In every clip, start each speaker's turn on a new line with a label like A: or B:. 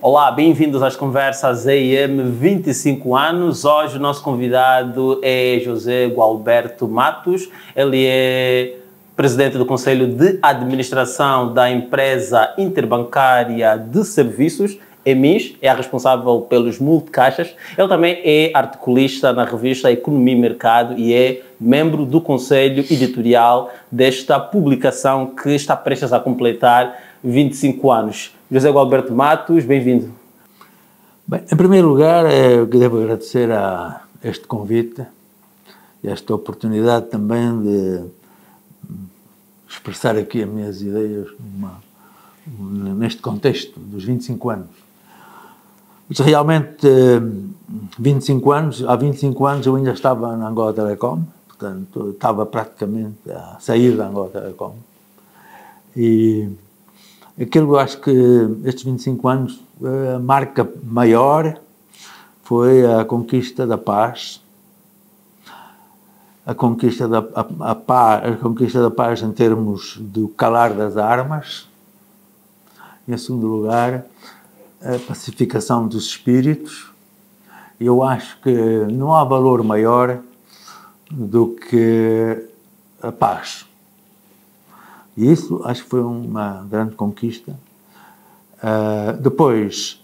A: Olá, bem-vindos às conversas EIM 25 anos. Hoje o nosso convidado é José Gualberto Matos. Ele é presidente do Conselho de Administração da Empresa Interbancária de Serviços, EMIS, é a responsável pelos multicaixas. Ele também é articulista na revista Economia e Mercado e é membro do Conselho Editorial desta publicação que está prestes a completar 25 anos. José Gualberto Matos, bem-vindo.
B: Bem, em primeiro lugar, eu devo agradecer a este convite e esta oportunidade também de expressar aqui as minhas ideias neste contexto dos 25 anos. Mas realmente, 25 anos, há 25 anos eu ainda estava na Angola Telecom, portanto, estava praticamente a sair da Angola Telecom. E aquilo que eu acho que estes 25 anos, a marca maior foi a conquista da paz, a conquista da paz em termos do calar das armas, e em segundo lugar, a pacificação dos espíritos. Eu acho que não há valor maior do que a paz. E isso acho que foi uma grande conquista. Depois,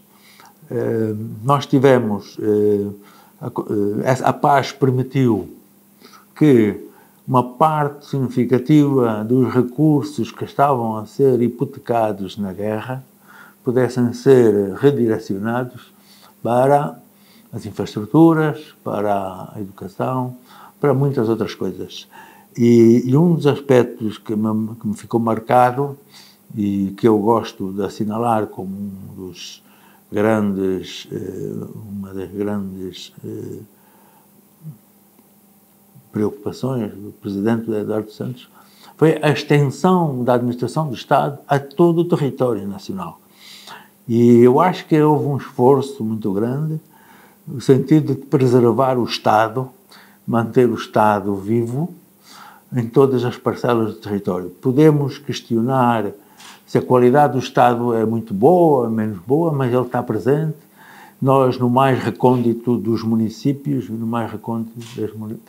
B: nós tivemos, a paz permitiu que uma parte significativa dos recursos que estavam a ser hipotecados na guerra pudessem ser redirecionados para as infraestruturas, para a educação, para muitas outras coisas. E um dos aspectos que me ficou marcado e que eu gosto de assinalar como uma das grandes preocupações do presidente Eduardo Santos foi a extensão da administração do Estado a todo o território nacional. E eu acho que houve um esforço muito grande no sentido de preservar o Estado, manter o Estado vivo em todas as parcelas do território. Podemos questionar se a qualidade do Estado é muito boa, menos boa, mas ele está presente. Nós, no mais recôndito dos municípios, no mais recôndito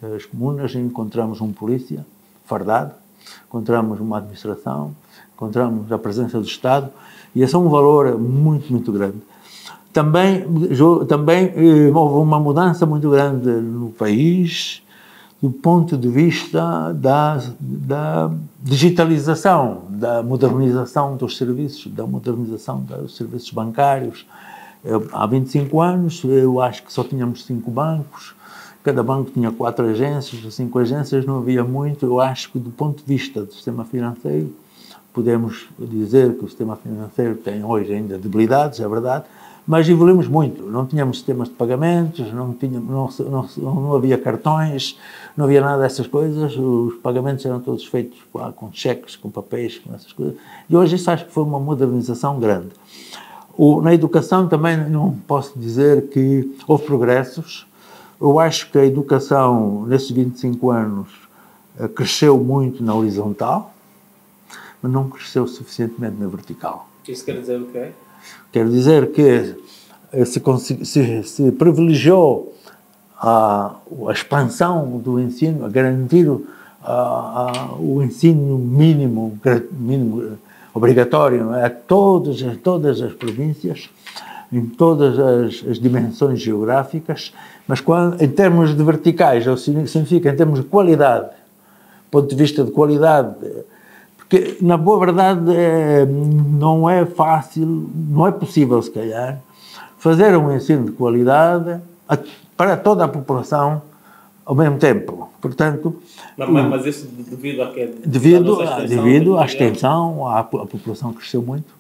B: das comunas, encontramos um polícia fardado, encontramos uma administração, encontramos a presença do Estado, e esse é um valor muito, muito grande. Também houve uma mudança muito grande no país, do ponto de vista da digitalização, da modernização dos serviços, bancários. Há 25 anos, eu acho que só tínhamos 5 bancos, cada banco tinha 4 agências, ou 5 agências, não havia muito. Eu acho que, do ponto de vista do sistema financeiro, podemos dizer que o sistema financeiro tem hoje ainda debilidades, é verdade, mas evoluímos muito. Não tínhamos sistemas de pagamentos, não havia cartões, não havia nada dessas coisas. Os pagamentos eram todos feitos com cheques, com papéis, com essas coisas. E hoje isso acho que foi uma modernização grande. Na educação também não posso dizer que houve progressos. Eu acho que a educação, nesses 25 anos, cresceu muito na horizontal, mas não cresceu suficientemente na vertical.
A: Isso quer dizer o quê?
B: Quer dizer que se privilegiou a expansão do ensino, a garantir o ensino mínimo obrigatório a todas as províncias, em todas as dimensões geográficas, mas em termos de verticais, significa em termos de qualidade, do ponto de vista de qualidade, porque, na boa verdade, não é fácil, não é possível, se calhar, fazer um ensino de qualidade para toda a população ao mesmo tempo. Portanto,
A: mas isso devido a quê?
B: Devido à extensão, a população cresceu muito.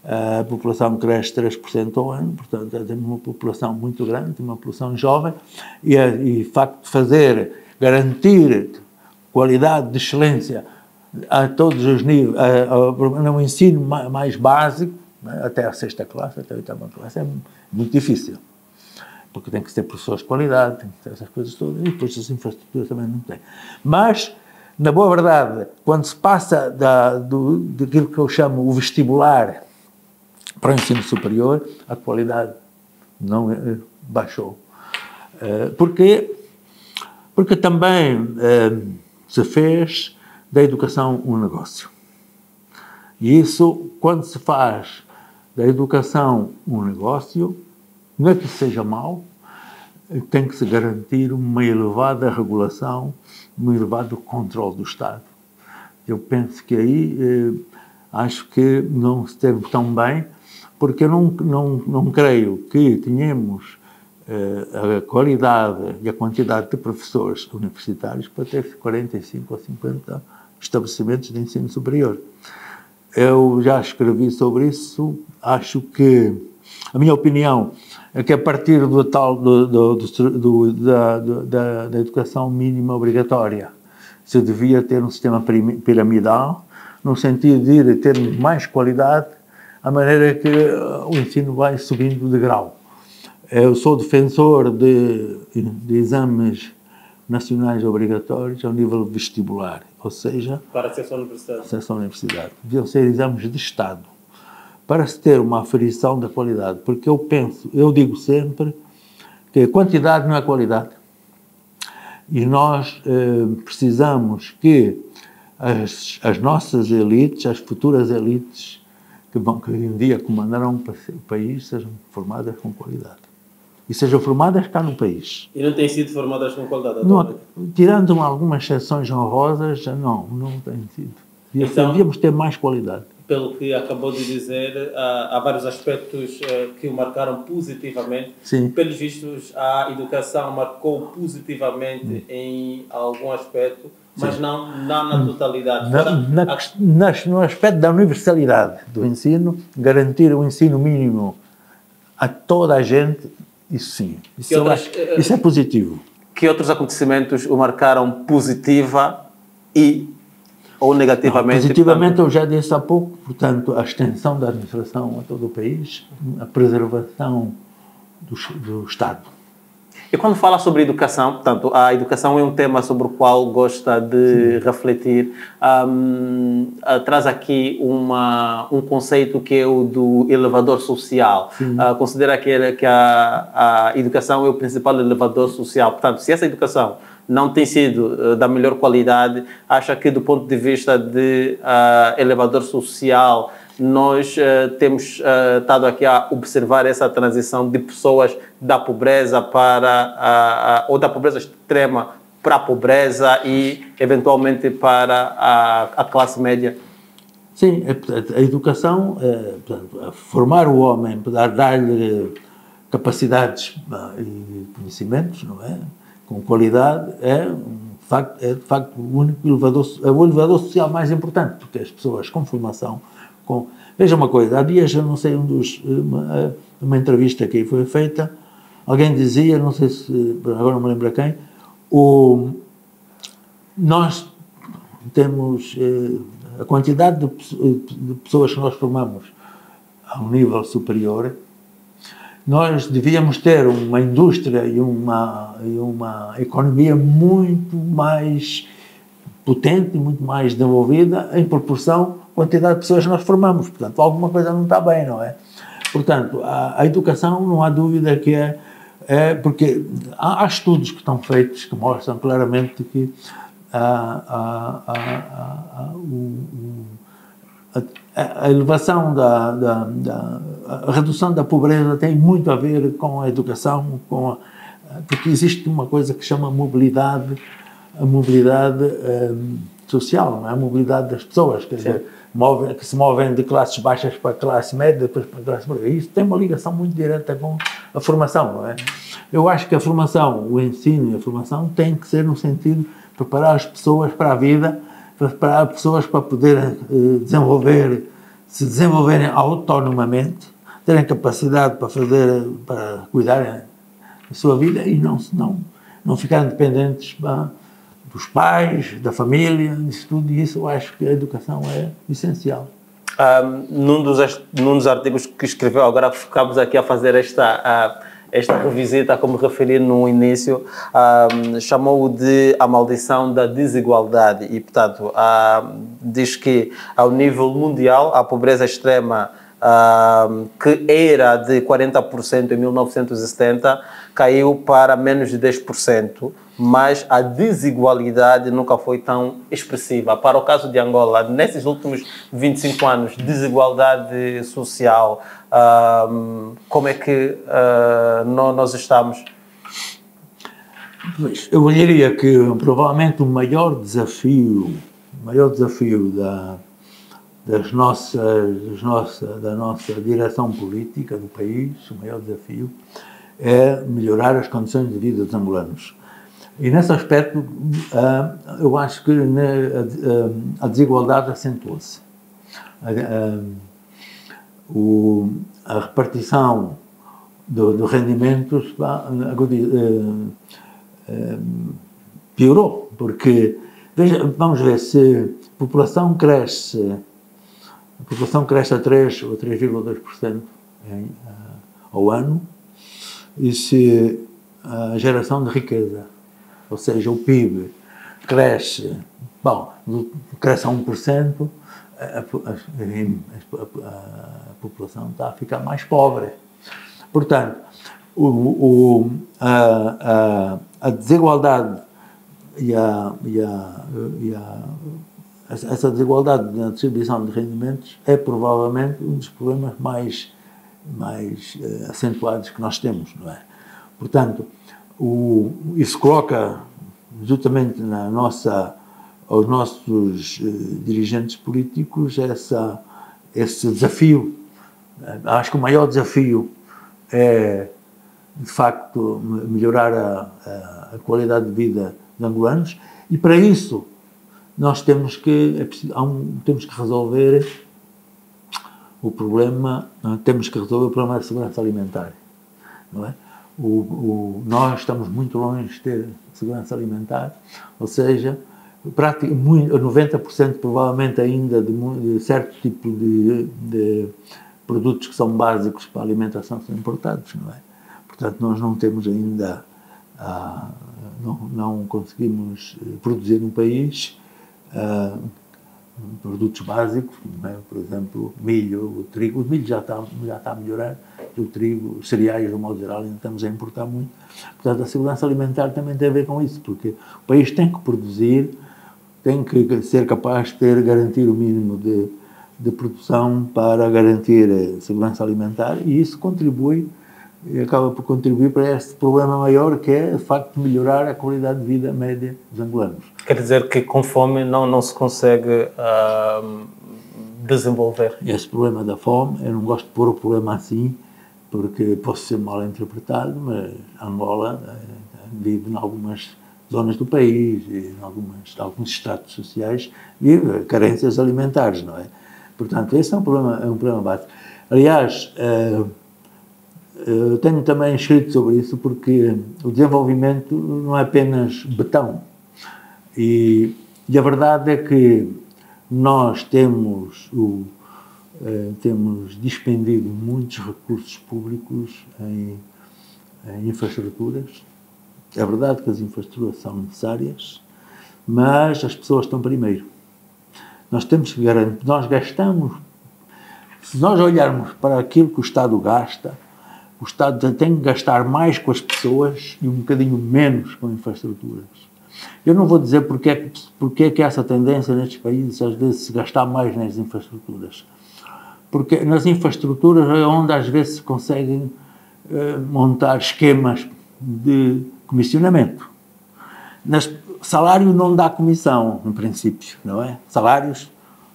B: A população cresce 3% ao ano, portanto, temos uma população muito grande, uma população jovem, e o facto de garantir qualidade de excelência a todos os níveis, no ensino mais básico, é? Até a 6ª classe, até a 8ª classe, é muito difícil. Porque tem que ter professores de qualidade, tem que ter essas coisas todas, e depois as infraestruturas também não têm. Mas, na boa verdade, quando se passa daquilo que eu chamo o vestibular para o ensino superior, a qualidade não baixou. Porquê? Porque também se fez da educação um negócio. E isso, quando se faz da educação um negócio, não é que seja mau, tem que se garantir uma elevada regulação, um elevado controle do Estado. Eu penso que aí, acho que não se teve tão bem, porque eu não creio que tenhamos a qualidade e a quantidade de professores universitários para ter 45 ou 50 estabelecimentos de ensino superior. Eu já escrevi sobre isso, acho que, a minha opinião, é que a partir da educação mínima obrigatória se devia ter um sistema piramidal, no sentido de ir ter mais qualidade, a maneira que o ensino vai subindo de grau. Eu sou defensor de exames nacionais obrigatórios ao nível vestibular, ou seja,
A: para acesso à universidade.
B: Acesso à universidade. Deviam ser exames de Estado, para se ter uma aferição da qualidade, porque eu digo sempre que a quantidade não é qualidade. E nós precisamos que as nossas elites, as futuras elites, que um dia comandarão o país, sejam formadas com qualidade. E sejam formadas cá no país.
A: E não têm sido formadas com qualidade?
B: Não, tirando algumas exceções honrosas, não têm sido. Então, devíamos ter mais qualidade.
A: Pelo que acabou de dizer, há vários aspectos que o marcaram positivamente.
B: Sim.
A: Pelos vistos, a educação marcou positivamente em algum aspecto, mas sim, não na totalidade.
B: No aspecto da universalidade do ensino, garantir o ensino mínimo a toda a gente, isso sim. Isso é positivo.
A: Que outros acontecimentos o marcaram positiva ou negativamente?
B: Positivamente, eu já disse há pouco, portanto, a extensão da administração a todo o país, a preservação do Estado.
A: E quando fala sobre educação, portanto, a educação é um tema sobre o qual gosta de refletir, traz aqui um conceito que é o do elevador social. Considera que a educação é o principal elevador social. Portanto, se essa educação não tem sido da melhor qualidade, acha que do ponto de vista de elevador social, nós temos estado aqui a observar essa transição de pessoas da pobreza ou da pobreza extrema para a pobreza e, eventualmente, para a classe média?
B: Sim, a educação, portanto, formar o homem, dar-lhe capacidades e conhecimentos, não é? Com qualidade, é de facto o único elevador social mais importante, porque as pessoas com formação, veja uma coisa, há dias, eu não sei, uma entrevista que foi feita, alguém dizia, não sei se, agora não me lembro quem, nós temos a quantidade de pessoas que nós formamos a um nível superior. Nós devíamos ter uma indústria e uma economia muito mais potente, muito mais desenvolvida em proporção à quantidade de pessoas que nós formamos. Portanto, alguma coisa não está bem, não é? Portanto, a educação, não há dúvida que porque há estudos que estão feitos que mostram claramente que a elevação a redução da pobreza tem muito a ver com a educação, porque existe uma coisa que chama mobilidade, a mobilidade social, não é? A mobilidade das pessoas, quer dizer, que se movem de classes baixas para a classe média, depois para a classe média. Isso tem uma ligação muito direta com a formação, não é? Eu acho que a formação, o ensino e a formação tem que ser no sentido de preparar as pessoas para a vida, preparar as pessoas para poderem se desenvolverem autonomamente, terem capacidade para cuidarem da sua vida e não ficarem dependentes dos pais, da família, disso tudo. E isso eu acho que a educação é essencial.
A: Num dos artigos que escreveu, agora ficamos aqui a fazer esta revisita, como referi no início, chamou-o de a maldição da desigualdade e, portanto, diz que ao nível mundial a pobreza extrema, que era de 40% em 1970, caiu para menos de 10%, mas a desigualdade nunca foi tão expressiva. Para o caso de Angola, nesses últimos 25 anos, desigualdade social, como é que nós estamos?
B: Pois, eu diria que provavelmente o maior desafio da nossa direção política do país, o maior desafio é melhorar as condições de vida dos angolanos. E nesse aspecto, eu acho que a desigualdade acentuou-se. A repartição dos rendimentos piorou, porque vamos ver, se a população cresce a 3 ou 3,2% ao ano, e se a geração de riqueza, ou seja, o PIB, cresce a 1%, a população está a ficar mais pobre. Portanto, a desigualdade essa desigualdade na distribuição de rendimentos é provavelmente um dos problemas mais acentuados que nós temos, não é? Portanto, isso coloca justamente aos nossos dirigentes políticos esse desafio. Acho que o maior desafio é, de facto, melhorar a qualidade de vida dos angolanos, e para isso nós temos que resolver o problema da segurança alimentar, não é? Nós estamos muito longe de ter segurança alimentar, ou seja, 90% provavelmente ainda de certo tipo de produtos que são básicos para a alimentação são importados, não é? Portanto, nós não temos ainda, não conseguimos produzir no país produtos básicos, não é? Por exemplo, milho, o trigo. O milho já está a melhorar, o trigo, os cereais, de um modo geral, ainda estamos a importar muito. Portanto, a segurança alimentar também tem a ver com isso, porque o país tem que produzir, tem que ser capaz de garantir o mínimo de produção para garantir a segurança alimentar, e isso acaba por contribuir para este problema maior, que é, de facto, melhorar a qualidade de vida média dos angolanos.
A: Quer dizer que com fome não se consegue desenvolver?
B: Esse problema da fome, eu não gosto de pôr o problema assim, porque posso ser mal interpretado, mas Angola vive em algumas zonas do país, e em alguns estratos sociais, vive carências alimentares, não é? Portanto, esse é um problema básico. Aliás, eu tenho também escrito sobre isso, porque o desenvolvimento não é apenas betão. E a verdade é que nós temos dispendido muitos recursos públicos em infraestruturas. É verdade que as infraestruturas são necessárias, mas as pessoas estão primeiro. Nós temos que garantir, nós gastamos, se nós olharmos para aquilo que o Estado gasta, o Estado tem que gastar mais com as pessoas e um bocadinho menos com infraestruturas. Eu não vou dizer porque é que essa tendência nestes países, às vezes, se gastar mais nas infraestruturas. Porque nas infraestruturas é onde, às vezes, se conseguem montar esquemas de comissionamento. Salário não dá comissão, no princípio, não é? Salários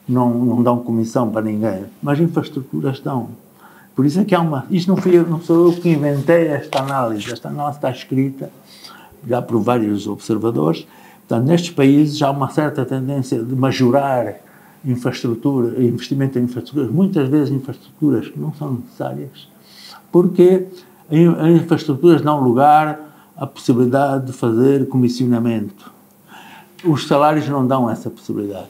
B: não dão comissão para ninguém, mas infraestruturas dão. Por isso é que isto não sou eu que inventei esta análise está escrita já por vários observadores. Portanto, nestes países já há uma certa tendência de majorar investimento em infraestruturas, muitas vezes infraestruturas que não são necessárias, porque as infraestruturas dão lugar à possibilidade de fazer comissionamento. Os salários não dão essa possibilidade.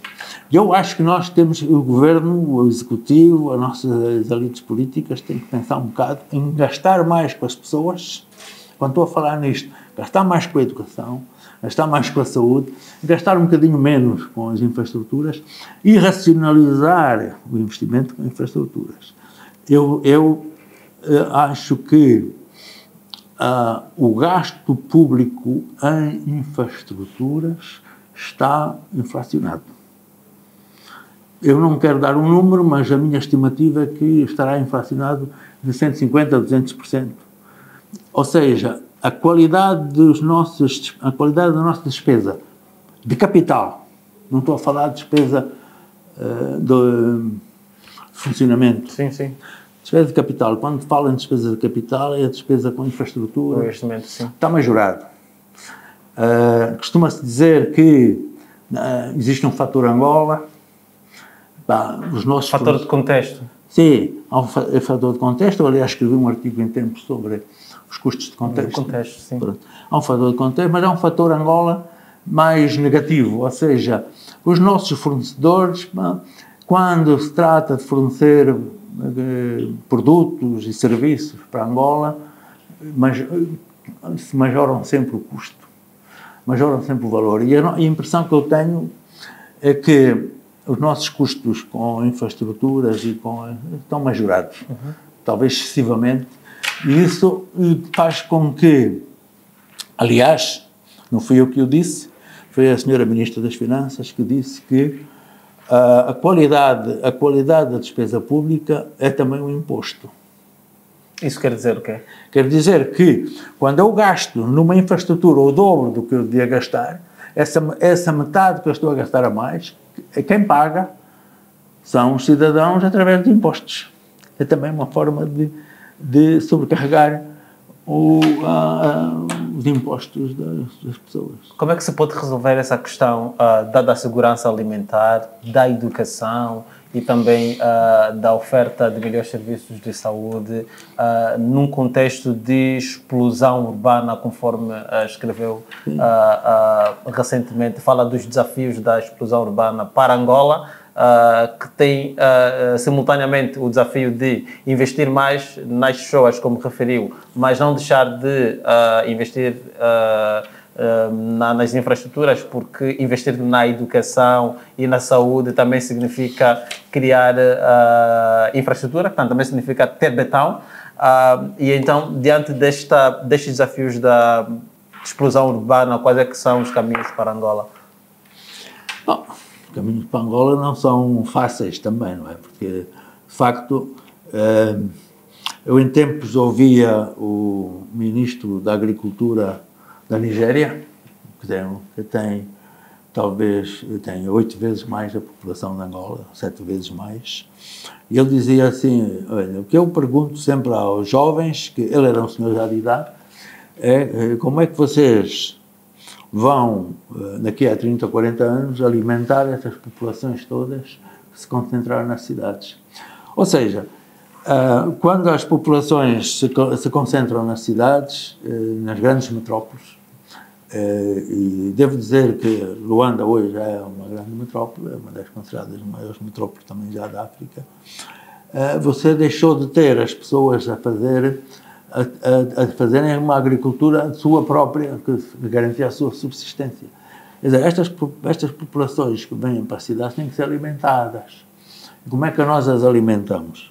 B: Eu acho que nós temos, o governo, o executivo, as nossas elites políticas têm que pensar um bocado em gastar mais com as pessoas, quando estou a falar nisto, gastar mais com a educação, gastar mais com a saúde, gastar um bocadinho menos com as infraestruturas e racionalizar o investimento com infraestruturas. Eu acho que o gasto público em infraestruturas está inflacionado. Eu não quero dar um número, mas a minha estimativa é que estará inflacionado de 150% a 200%. Ou seja, a qualidade da nossa despesa de capital, não estou a falar de despesa de funcionamento.
A: Sim, sim.
B: Despesa de capital, quando falo em despesa de capital, é a despesa com infraestrutura.
A: O investimento, sim.
B: Está majorado. Costuma-se dizer que existe um fator Angola. Os nossos
A: Fator de contexto.
B: Sim, há um fator de contexto. Eu, aliás, escrevi um artigo em tempo sobre os custos de contexto.
A: Sim.
B: Há um fator de contexto, mas há um fator Angola mais negativo, ou seja, os nossos fornecedores, quando se trata de fornecer produtos e serviços para Angola, se majoram sempre o custo, majoram sempre o valor. E a impressão que eu tenho é que os nossos custos com infraestruturas estão majorados, talvez excessivamente, e isso faz com que, aliás, não fui eu que o disse, foi a senhora Ministra das Finanças que disse que a qualidade da despesa pública é também um imposto.
A: Isso quer dizer o quê?
B: Quer dizer que, quando eu gasto numa infraestrutura o dobro do que eu devia gastar, essa metade que eu estou a gastar a mais, quem paga são os cidadãos através de impostos. É também uma forma de sobrecarregar os impostos das pessoas.
A: Como é que se pode resolver essa questão da segurança alimentar, da educação e também da oferta de melhores serviços de saúde num contexto de explosão urbana, conforme escreveu recentemente, fala dos desafios da explosão urbana para Angola, que tem simultaneamente o desafio de investir mais nas pessoas, como referiu, mas não deixar de investir nas infraestruturas, porque investir na educação e na saúde também significa criar infraestrutura, portanto, também significa ter betão. E então, diante destes desafios da explosão urbana, quais é que são os caminhos para Angola?
B: Bom, os caminhos para Angola não são fáceis também, não é? Porque, de facto, eu em tempos ouvia o ministro da Agricultura da Nigéria, que tem talvez 8 vezes mais a população de Angola, 7 vezes mais, e ele dizia assim, olha, o que eu pergunto sempre aos jovens, que ele era um senhor já de idade, é como é que vocês vão, daqui a 30 ou 40 anos, alimentar essas populações todas que se concentraram nas cidades. Ou seja, quando as populações se concentram nas cidades, nas grandes metrópoles, e devo dizer que Luanda hoje já é uma grande metrópole, é uma das consideradas maiores metrópoles também já da África, você deixou de ter as pessoas a fazerem uma agricultura sua própria, que garantia a sua subsistência. Quer dizer, estas populações que vêm para as cidades têm que ser alimentadas. Como é que nós as alimentamos?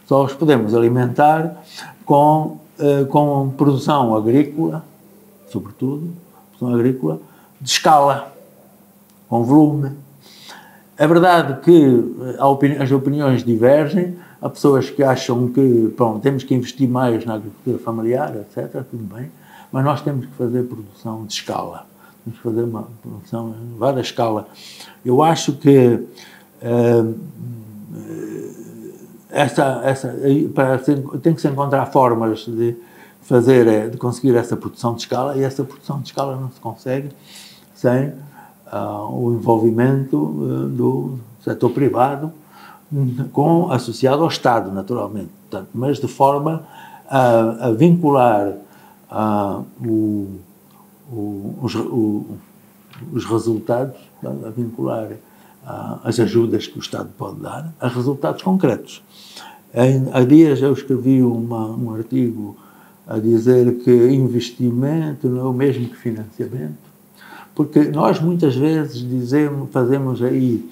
B: Só os podemos alimentar com produção agrícola, sobretudo, produção agrícola de escala, com volume. É verdade que as opiniões divergem, há pessoas que acham que, pronto, temos que investir mais na agricultura familiar, etc., tudo bem, mas nós temos que fazer produção de escala, temos que fazer uma produção em várias escala. Eu acho que tem que se encontrar formas de conseguir essa produção de escala, e essa produção de escala não se consegue sem o envolvimento do setor privado, associado ao Estado, naturalmente, portanto, mas de forma a vincular os resultados, a vincular as ajudas que o Estado pode dar a resultados concretos. Há dias eu escrevi um artigo a dizer que investimento não é o mesmo que financiamento, porque nós muitas vezes fazemos aí,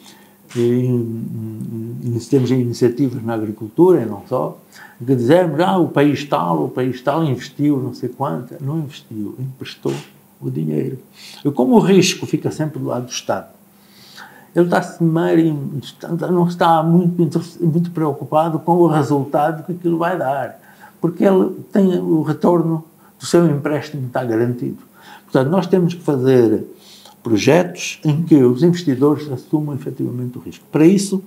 B: temos iniciativas na agricultura e não só, que dizemos, o país tal investiu não sei quanto, não investiu, emprestou o dinheiro. E como o risco fica sempre do lado do Estado, ele não está muito preocupado com o resultado que aquilo vai dar, porque ele tem o retorno do seu empréstimo está garantido. Portanto, nós temos que fazer projetos em que os investidores assumam efetivamente o risco. Para isso,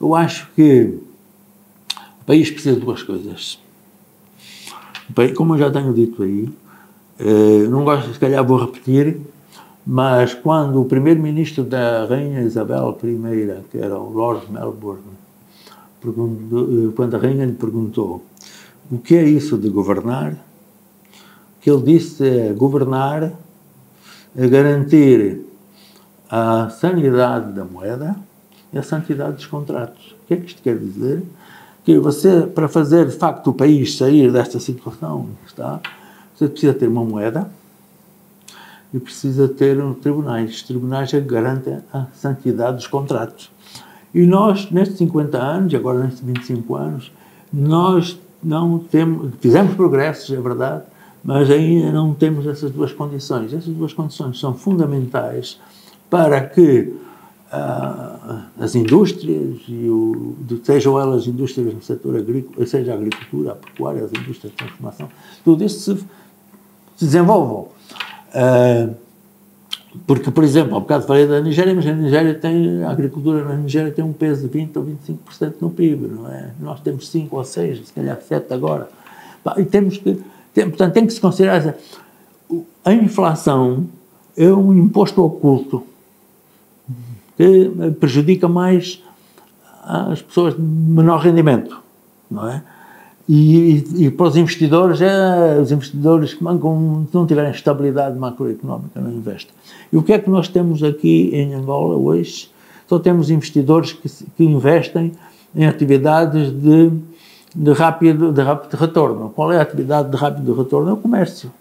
B: eu acho que o país precisa de duas coisas. Como eu já tenho dito aí, não gosto, se calhar vou repetir, mas quando o primeiro-ministro da Rainha Isabel I, que era o Lord Melbourne, quando a Rainha lhe perguntou o que é isso de governar, o que ele disse é governar é garantir a sanidade da moeda e a santidade dos contratos. O que é que isto quer dizer? Que você, para fazer de facto o país sair desta situação em que está, você precisa ter uma moeda e precisa ter tribunais que garantem a santidade dos contratos. E nós, nestes 50 anos, agora nestes 25 anos, nós não temos, fizemos progressos, é verdade, mas ainda não temos essas duas condições. Essas duas condições são fundamentais para que as indústrias, sejam elas indústrias no setor agrícola, seja a agricultura, a pecuária, as indústrias de transformação, tudo isso se desenvolvam. Porque, por exemplo, há bocado falei da Nigéria, mas a agricultura na Nigéria tem um peso de 20% ou 25% no PIB, não é? Nós temos 5 ou 6, se calhar 7 agora. E portanto, tem que se considerar a inflação é um imposto oculto que prejudica mais as pessoas de menor rendimento, não é? E para os investidores que não tiverem estabilidade macroeconómica não investem. E o que é que nós temos aqui em Angola hoje? Só temos investidores que investem em atividades de rápido retorno. Qual é a atividade de rápido retorno? É o comércio.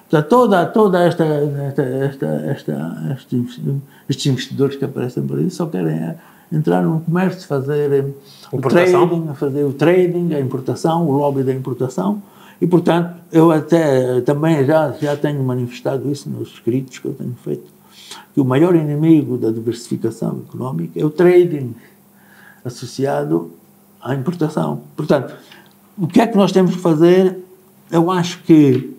B: Portanto, toda estes investidores que aparecem por aí só querem entrar no comércio, fazer o trading, a importação, o lobby da importação, e, portanto, eu até também já tenho manifestado isso nos escritos que eu tenho feito, que o maior inimigo da diversificação económica é o trading associado à importação. Portanto, o que é que nós temos que fazer? Eu acho que,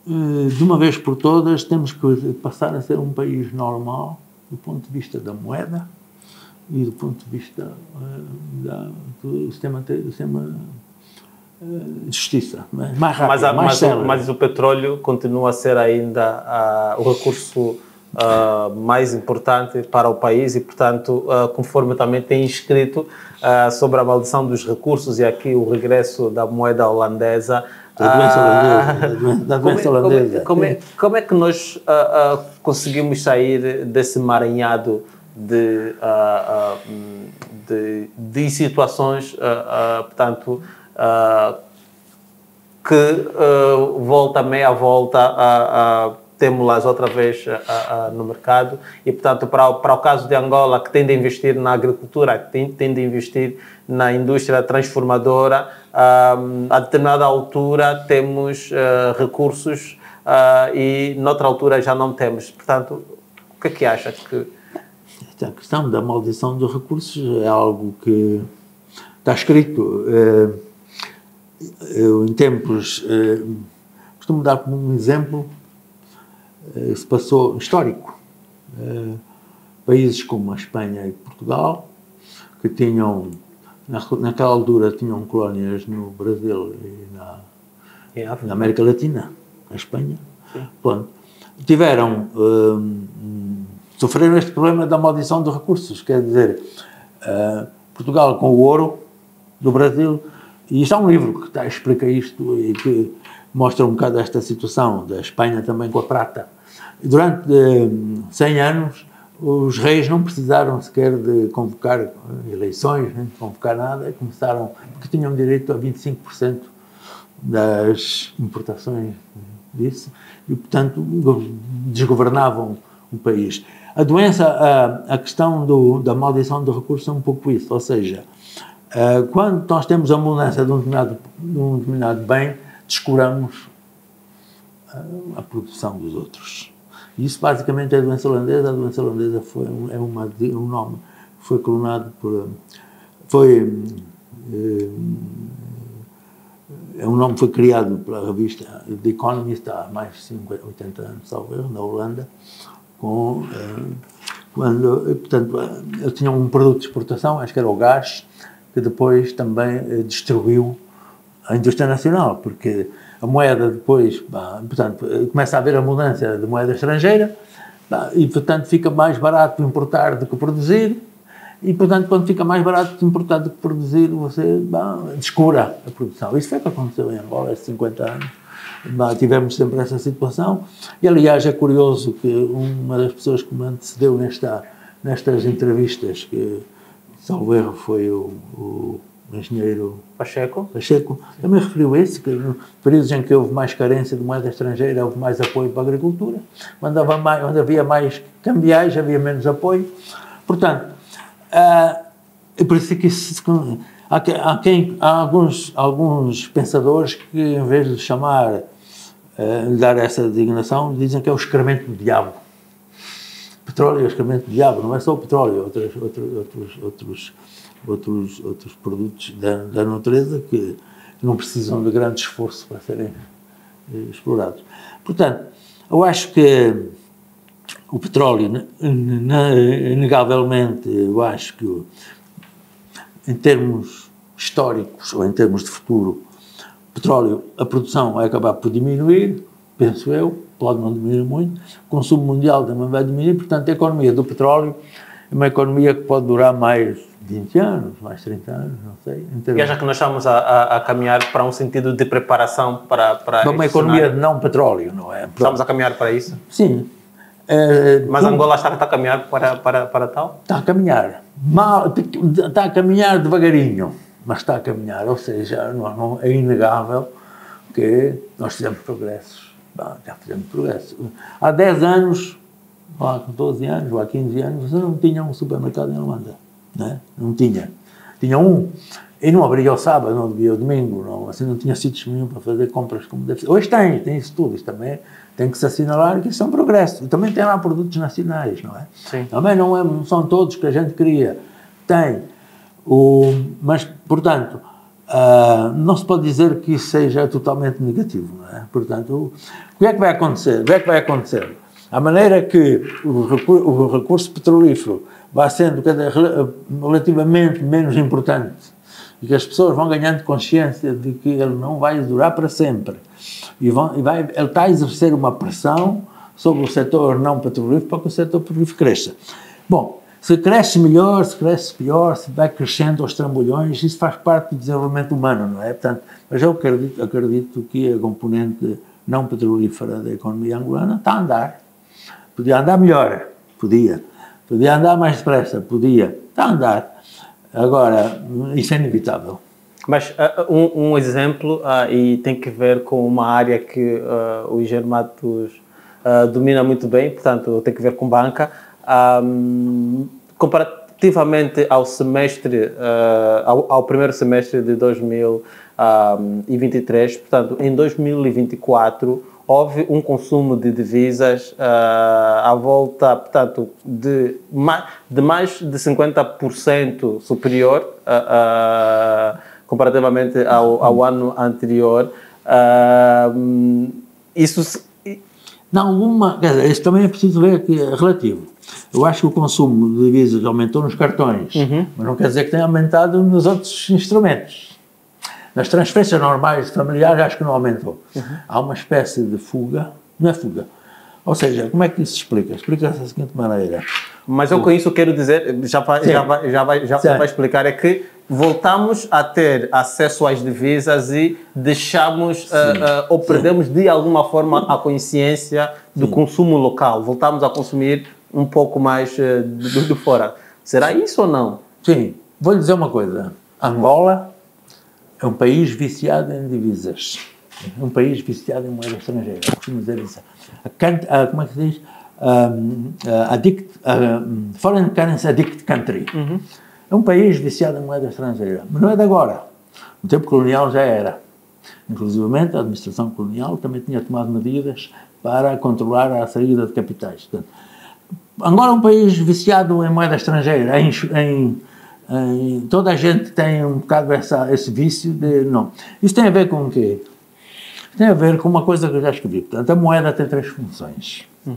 B: de uma vez por todas, temos que passar a ser um país normal do ponto de vista da moeda e do ponto de vista do sistema de justiça. Mais rápido,
A: mas o petróleo continua a ser ainda o recurso mais importante para o país e, portanto, conforme também tem escrito sobre a maldição dos recursos e aqui o regresso da moeda holandesa,
B: da doença holandesa.
A: Como é que nós conseguimos sair desse emaranhado de situações, portanto, que volta, meia volta, temos-las outra vez no mercado e, portanto, para o caso de Angola, que tende a investir na agricultura, que tende a investir na indústria transformadora, a determinada altura temos recursos e noutra altura já não temos. Portanto, o que é que acha que...
B: A questão da maldição dos recursos é algo que está escrito. Eu, em tempos, costumo dar como um exemplo, se passou histórico. Países como a Espanha e Portugal, que tinham, naquela altura, tinham colónias no Brasil e na América Latina, na Espanha, pronto, sofreram este problema da maldição dos recursos, quer dizer, Portugal com o ouro do Brasil, e isto há um livro que explica isto e que mostra um bocado esta situação, da Espanha também com a prata. Durante 100 anos, os reis não precisaram sequer de convocar eleições, nem de convocar nada, começaram, porque tinham direito a 25% das importações disso, e, portanto, desgovernavam o país. A doença, a questão da maldição do recurso é um pouco isso, ou seja, quando nós temos a mudança de um determinado bem, descuramos a produção dos outros. Isso basicamente é a doença holandesa. A doença holandesa um nome, foi clonado um nome que foi criado pela revista The Economist há mais de 80 anos, salvo erro, na Holanda, portanto, eles tinham um produto de exportação, acho que era o gás, que depois também destruiu a indústria nacional, porque a moeda depois, portanto, começa a haver a mudança de moeda estrangeira e, portanto, fica mais barato importar do que produzir e, portanto, quando fica mais barato importar do que produzir, você descura a produção. Isso foi o que aconteceu em Angola há 50 anos. Tivemos sempre essa situação e, aliás, é curioso que uma das pessoas que me antecedeu nestas entrevistas, que, salvo erro, foi o engenheiro
A: Pacheco,
B: também referiu isso, que nos períodos em que houve mais carência de moeda estrangeira, houve mais apoio para a agricultura, onde havia mais cambiais, havia menos apoio. Portanto, é por isso que há alguns pensadores que, em vez de dar essa designação, dizem que é o excremento do diabo. Petróleo é o excremento do diabo, não é só o petróleo, outros produtos da natureza que não precisam de grande esforço para serem explorados. Portanto, eu acho que o petróleo, inegavelmente, eu acho que em termos históricos ou em termos de futuro, o petróleo, a produção vai acabar por diminuir, penso eu, pode não diminuir muito, o consumo mundial também vai diminuir, portanto a economia do petróleo é uma economia que pode durar mais 20 anos, mais 30 anos, não sei.
A: E acha que nós estamos a caminhar para um sentido de preparação para
B: uma economia de não petróleo, não é?
A: Estamos a caminhar para isso?
B: Sim.
A: Mas Angola está a caminhar para tal?
B: Está a caminhar. Está a caminhar devagarinho, mas está a caminhar. Ou seja, não é inegável que nós fizemos progressos. Já fizemos progressos. Há 10 anos, ou há 12 anos, ou há 15 anos, você não tinha um supermercado em Luanda. Não tinha. Tinha um, e não abria ao sábado, não abria ao domingo, não tinha sítios nenhum para fazer compras como deve ser. Hoje tem isso tudo, isso também tem que se assinalar que isso é um progresso. E também tem lá produtos nacionais, não é?
A: Sim.
B: Também não são todos que a gente queria. Tem. Mas, portanto, não se pode dizer que isso seja totalmente negativo, não é? Portanto, o que é que vai acontecer? O que é que vai acontecer? A maneira que o recurso petrolífero vai sendo relativamente menos importante e que as pessoas vão ganhando consciência de que ele não vai durar para sempre ele está a exercer uma pressão sobre o setor não petrolífero para que o setor petrolífero cresça. Bom, se cresce melhor, se cresce pior, se vai crescendo aos trambolhões, isso faz parte do desenvolvimento humano, não é? Portanto, mas eu acredito que a componente não petrolífera da economia angolana está a andar. Podia andar melhor, podia andar mais depressa, está a andar. Agora, isso é inevitável.
A: Mas um exemplo, e tem que ver com uma área que o engenheiro Matos domina muito bem, portanto, tem que ver com banca. Comparativamente ao semestre, ao primeiro semestre de 2023, portanto, em 2024, houve um consumo de divisas à volta, portanto, de mais de 50% superior comparativamente ao ano anterior. Isso
B: também é preciso ver que é relativo. Eu acho que o consumo de divisas aumentou nos cartões, mas não quer dizer que tenha aumentado nos outros instrumentos. Nas transferências normais familiares acho que não aumentou. Há uma espécie de fuga, não é fuga. Ou seja, como é que isso se explica? Explica-se da seguinte maneira.
A: Mas eu com isso quero dizer, já vai explicar, é que voltamos a ter acesso às divisas e deixamos ou perdemos de alguma forma a consciência do consumo local. Voltamos a consumir um pouco mais de fora. Será isso ou não?
B: Sim. Vou lhe dizer uma coisa. Angola é um país viciado em divisas. É um país viciado em moeda estrangeira. Eu costumo dizer isso. Como é que se diz? Foreign Currency Addict Country. É um país viciado em moeda estrangeira. Mas não é de agora. No tempo colonial já era. Inclusivamente, a administração colonial também tinha tomado medidas para controlar a saída de capitais. Portanto, Angola é um país viciado em moeda estrangeira. Toda a gente tem um bocado esse vício de... Não. Isso tem a ver com o quê? Tem a ver com uma coisa que eu já escrevi. Portanto, a moeda tem 3 funções. A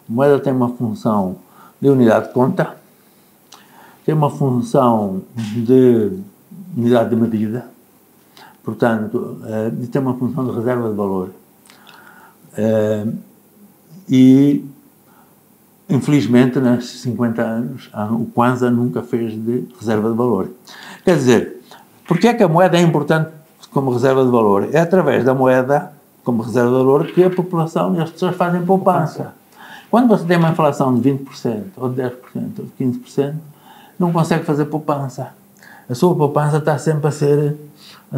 B: moeda tem uma função de unidade de conta, tem uma função de unidade de medida, portanto, e tem uma função de reserva de valor. E, infelizmente, nestes 50 anos, o Kwanza nunca fez de reserva de valor. Quer dizer, porque é que a moeda é importante como reserva de valor? É através da moeda, como reserva de valor, que a população e as pessoas fazem poupança. Quando você tem uma inflação de 20%, ou de 10%, ou de 15%, não consegue fazer poupança. A sua poupança está sempre a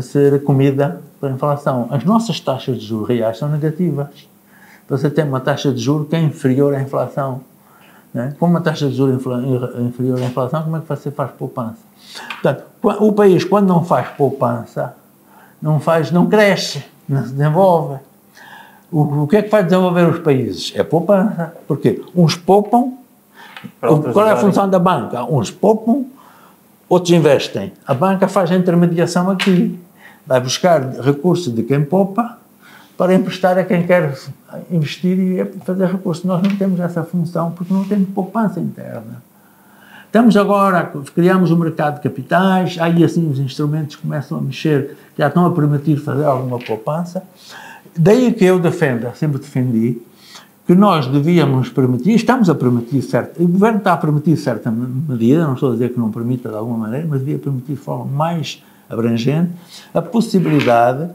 B: ser comida pela inflação. As nossas taxas de juros reais são negativas. Você tem uma taxa de juros que é inferior à inflação. Né? Com uma taxa de juros inferior à inflação, como é que você faz poupança? Portanto, o país, quando não faz poupança, não cresce, não se desenvolve. O que é que faz desenvolver os países? É poupança. Porquê? Uns poupam. Qual é a função da banca? Uns poupam, outros investem. A banca faz a intermediação aqui. Vai buscar recursos de quem poupa para emprestar a quem quer investir e fazer recursos. Nós não temos essa função porque não temos poupança interna. Estamos agora, criamos o mercado de capitais, aí assim os instrumentos começam a mexer, já estão a permitir fazer alguma poupança. Daí que eu sempre defendi, que nós devíamos permitir, estamos a permitir o governo está a permitir certa medida, não estou a dizer que não permita de alguma maneira, mas devia permitir de forma mais abrangente a possibilidade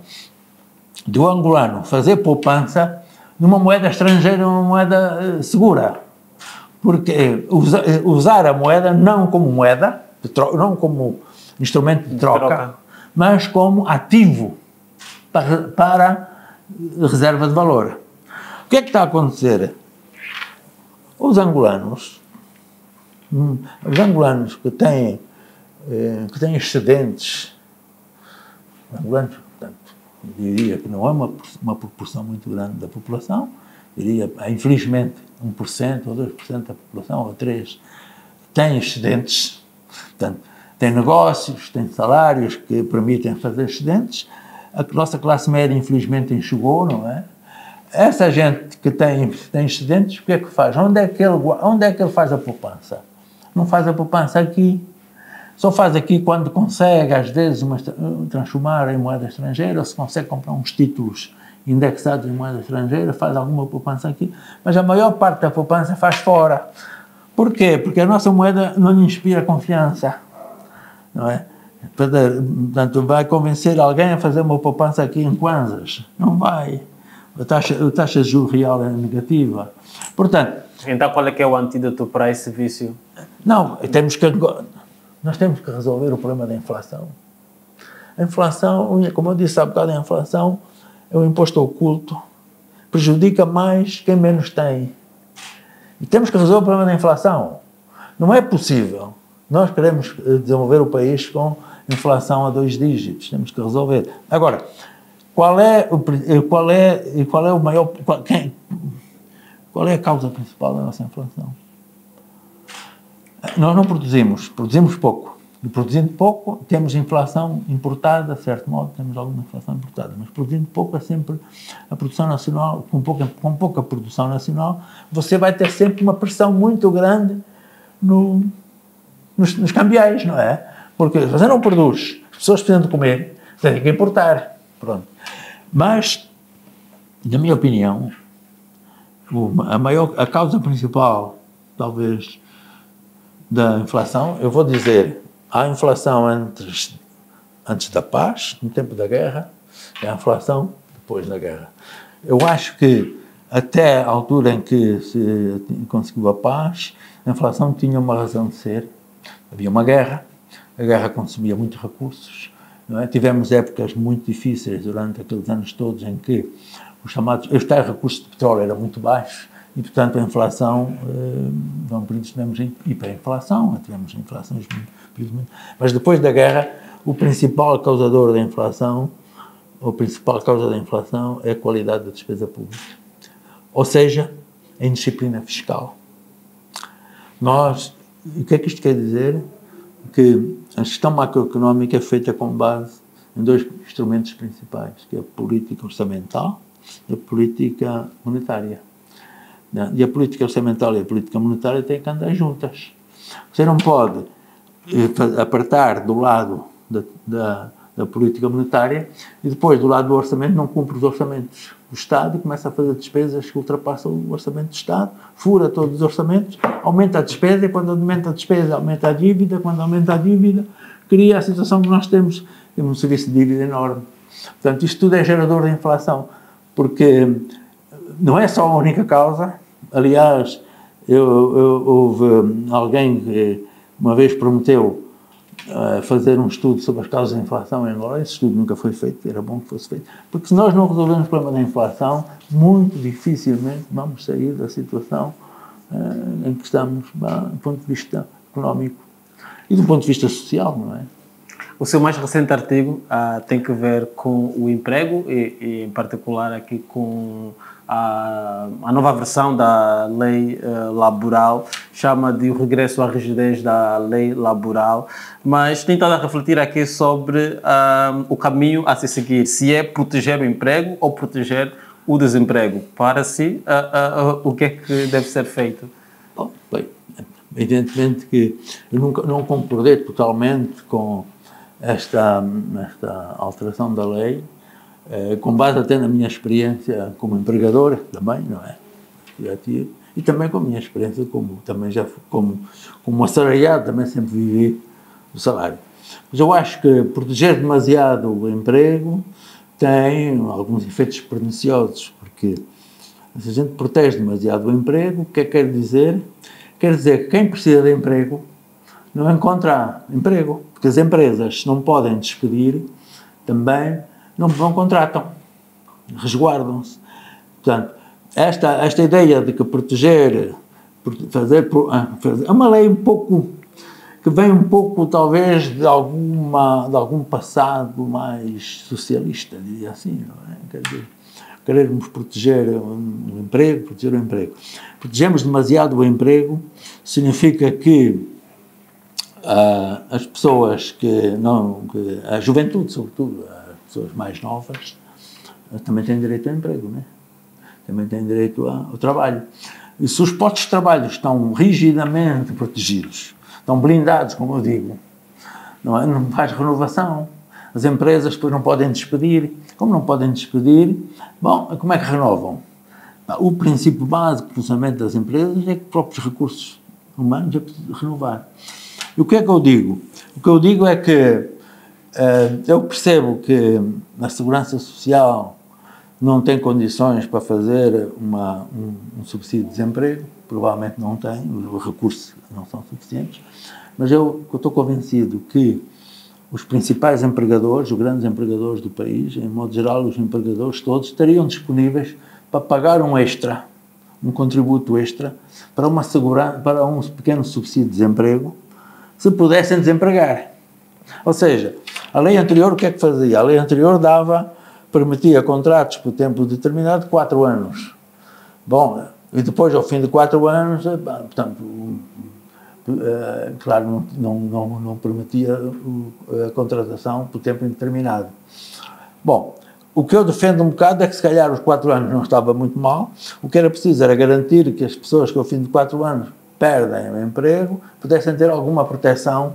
B: do angolano fazer poupança numa moeda estrangeira, numa moeda segura. Porque usar a moeda não como moeda, não como instrumento de troca, mas como ativo para reserva de valor. O que é que está a acontecer? Os angolanos que têm excedentes, angolanos, portanto, eu diria que não é uma proporção muito grande da população, diria, infelizmente, 1% ou 2% da população, ou 3%, têm excedentes, portanto, têm negócios, têm salários que permitem fazer excedentes. A nossa classe média, infelizmente, enxugou, não é? Essa gente que tem excedentes, o que é que faz? Onde é que ele faz a poupança? Não faz a poupança aqui. Só faz aqui quando consegue, às vezes, transformar em moeda estrangeira, ou se consegue comprar uns títulos indexados em moeda estrangeira, faz alguma poupança aqui, mas a maior parte da poupança faz fora. Porquê? Porque a nossa moeda não lhe inspira confiança, não é? Portanto, vai convencer alguém a fazer uma poupança aqui em Kwanzas? Não vai. A taxa de juros real é negativa. Portanto...
A: Então, qual é que é o antídoto para esse vício?
B: Não, nós temos que resolver o problema da inflação. A inflação, como eu disse há bocado, a inflação é um imposto oculto, prejudica mais quem menos tem. E temos que resolver o problema da inflação. Não é possível. Nós queremos desenvolver o país com inflação a 2 dígitos. Temos que resolver. Agora, qual é a causa principal da nossa inflação? Nós não produzimos pouco. E produzindo pouco, temos inflação importada, de certo modo, temos alguma inflação importada, mas produzindo pouco é sempre a produção nacional, com pouca produção nacional, você vai ter sempre uma pressão muito grande nos cambiais, não é? Porque você não produz, as pessoas precisam de comer, você tem que importar. Pronto. Mas, na minha opinião, a causa principal, talvez, da inflação, eu vou dizer, há inflação antes da paz, no tempo da guerra, e a inflação depois da guerra. Eu acho que até a altura em que se conseguiu a paz, a inflação tinha uma razão de ser. Havia uma guerra, a guerra consumia muitos recursos, não é? Tivemos épocas muito difíceis durante aqueles anos todos em que os tais recursos de petróleo eram muito baixos e, portanto, a inflação, por isso tivemos hiperinflação, tivemos inflações muito... Mas depois da guerra, o principal causador da inflação, é a qualidade da despesa pública. Ou seja, a indisciplina fiscal. O que é que isto quer dizer? Que a gestão macroeconómica é feita com base em dois instrumentos principais, que é a política orçamental e a política monetária. E a política orçamental e a política monetária têm que andar juntas. Você não pode apertar do lado da política monetária e depois do lado do orçamento não cumpre os orçamentos do Estado e começa a fazer despesas que ultrapassam o orçamento do Estado, fura todos os orçamentos, aumenta a despesa e quando aumenta a despesa aumenta a dívida, quando aumenta a dívida cria a situação que nós temos um serviço de dívida enorme. Portanto, isto tudo é gerador de inflação, porque não é só a única causa. Aliás, houve alguém que uma vez prometeu fazer um estudo sobre as causas da inflação em Angola. Esse estudo nunca foi feito, era bom que fosse feito, porque se nós não resolvermos o problema da inflação, muito dificilmente vamos sair da situação em que estamos, do ponto de vista económico e do ponto de vista social, não é?
A: O seu mais recente artigo tem que ver com o emprego e em particular aqui com a nova versão da lei laboral, chama de o regresso à rigidez da lei laboral, mas tem estado a refletir aqui sobre o caminho a se seguir, se é proteger o emprego ou proteger o desemprego. Para si, o que é que deve ser feito?
B: Bem, evidentemente que eu não concordei totalmente com esta alteração da lei, com base até na minha experiência como empregador também, não é? E também com a minha experiência como assalariado, também sempre vivi do salário. Mas eu acho que proteger demasiado o emprego tem alguns efeitos perniciosos, porque se a gente protege demasiado o emprego, o que é que quer dizer? Quer dizer que quem precisa de emprego não encontra emprego, porque as empresas não podem despedir, também não contratam, resguardam-se. Portanto, esta ideia de que proteger, é uma lei um pouco, que vem um pouco talvez de algum passado mais socialista, diria assim, não é? Quer dizer, querermos proteger o emprego. Protegemos demasiado o emprego, significa que as pessoas a juventude, sobretudo, as pessoas mais novas, também têm direito ao emprego, né? Também têm direito ao trabalho. E se os postos de trabalho estão rigidamente protegidos, estão blindados, como eu digo, não faz renovação, as empresas depois não podem despedir. Como não podem despedir, como é que renovam? O princípio básico do funcionamento das empresas é que os próprios recursos humanos é preciso renovar. E o que é que eu digo? O que eu digo é que eu percebo que a Segurança Social não tem condições para fazer um subsídio de desemprego, provavelmente não tem, os recursos não são suficientes, mas eu estou convencido que os principais empregadores, os grandes empregadores do país, em modo geral os empregadores todos, estariam disponíveis para pagar um contributo extra para um pequeno subsídio de desemprego, se pudessem desempregar. Ou seja, a lei anterior o que é que fazia? A lei anterior permitia contratos por tempo determinado de 4 anos. E depois, ao fim de 4 anos, portanto, claro, não permitia a contratação por tempo indeterminado. O que eu defendo um bocado é que se calhar os 4 anos não estava muito mal, o que era preciso era garantir que as pessoas que ao fim de 4 anos perdem o emprego pudessem ter alguma proteção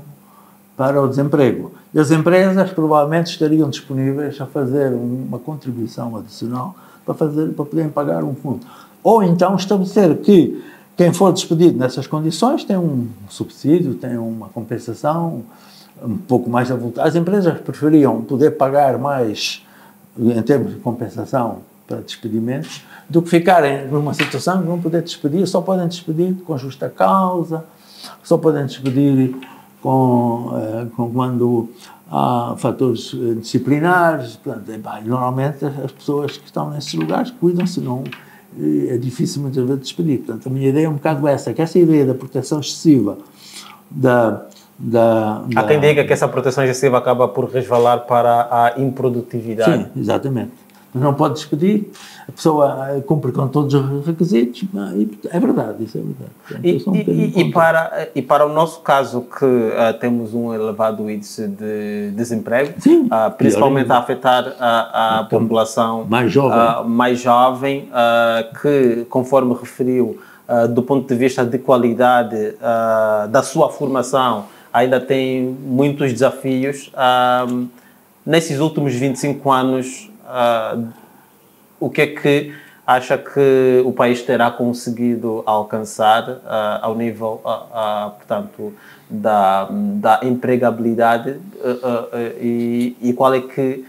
B: para o desemprego. E as empresas provavelmente estariam disponíveis a fazer uma contribuição adicional para poderem pagar um fundo. Ou então estabelecer que quem for despedido nessas condições tem um subsídio, tem uma compensação um pouco mais avultada. As empresas preferiam poder pagar mais, em termos de compensação, para despedimentos, do que ficarem numa situação que vão poder despedir, só podem despedir com justa causa, só podem despedir quando há fatores disciplinares. Portanto, normalmente as pessoas que estão nesses lugares cuidam-se, não é difícil muitas vezes despedir. Portanto, a minha ideia é um bocado essa, que essa ideia da proteção excessiva
A: Há quem diga que essa proteção excessiva acaba por resvalar para a improdutividade.
B: Sim, exatamente. Mas não pode despedir, a pessoa cumpre com todos os requisitos, é verdade, isso é verdade. Portanto,
A: e para o nosso caso, que temos um elevado índice de desemprego,
B: sim,
A: principalmente a afetar a população mais jovem, que, conforme referiu, do ponto de vista de qualidade da sua formação, ainda tem muitos desafios. Nesses últimos 25 anos, o que é que acha que o país terá conseguido alcançar ao nível, portanto, da empregabilidade e qual é que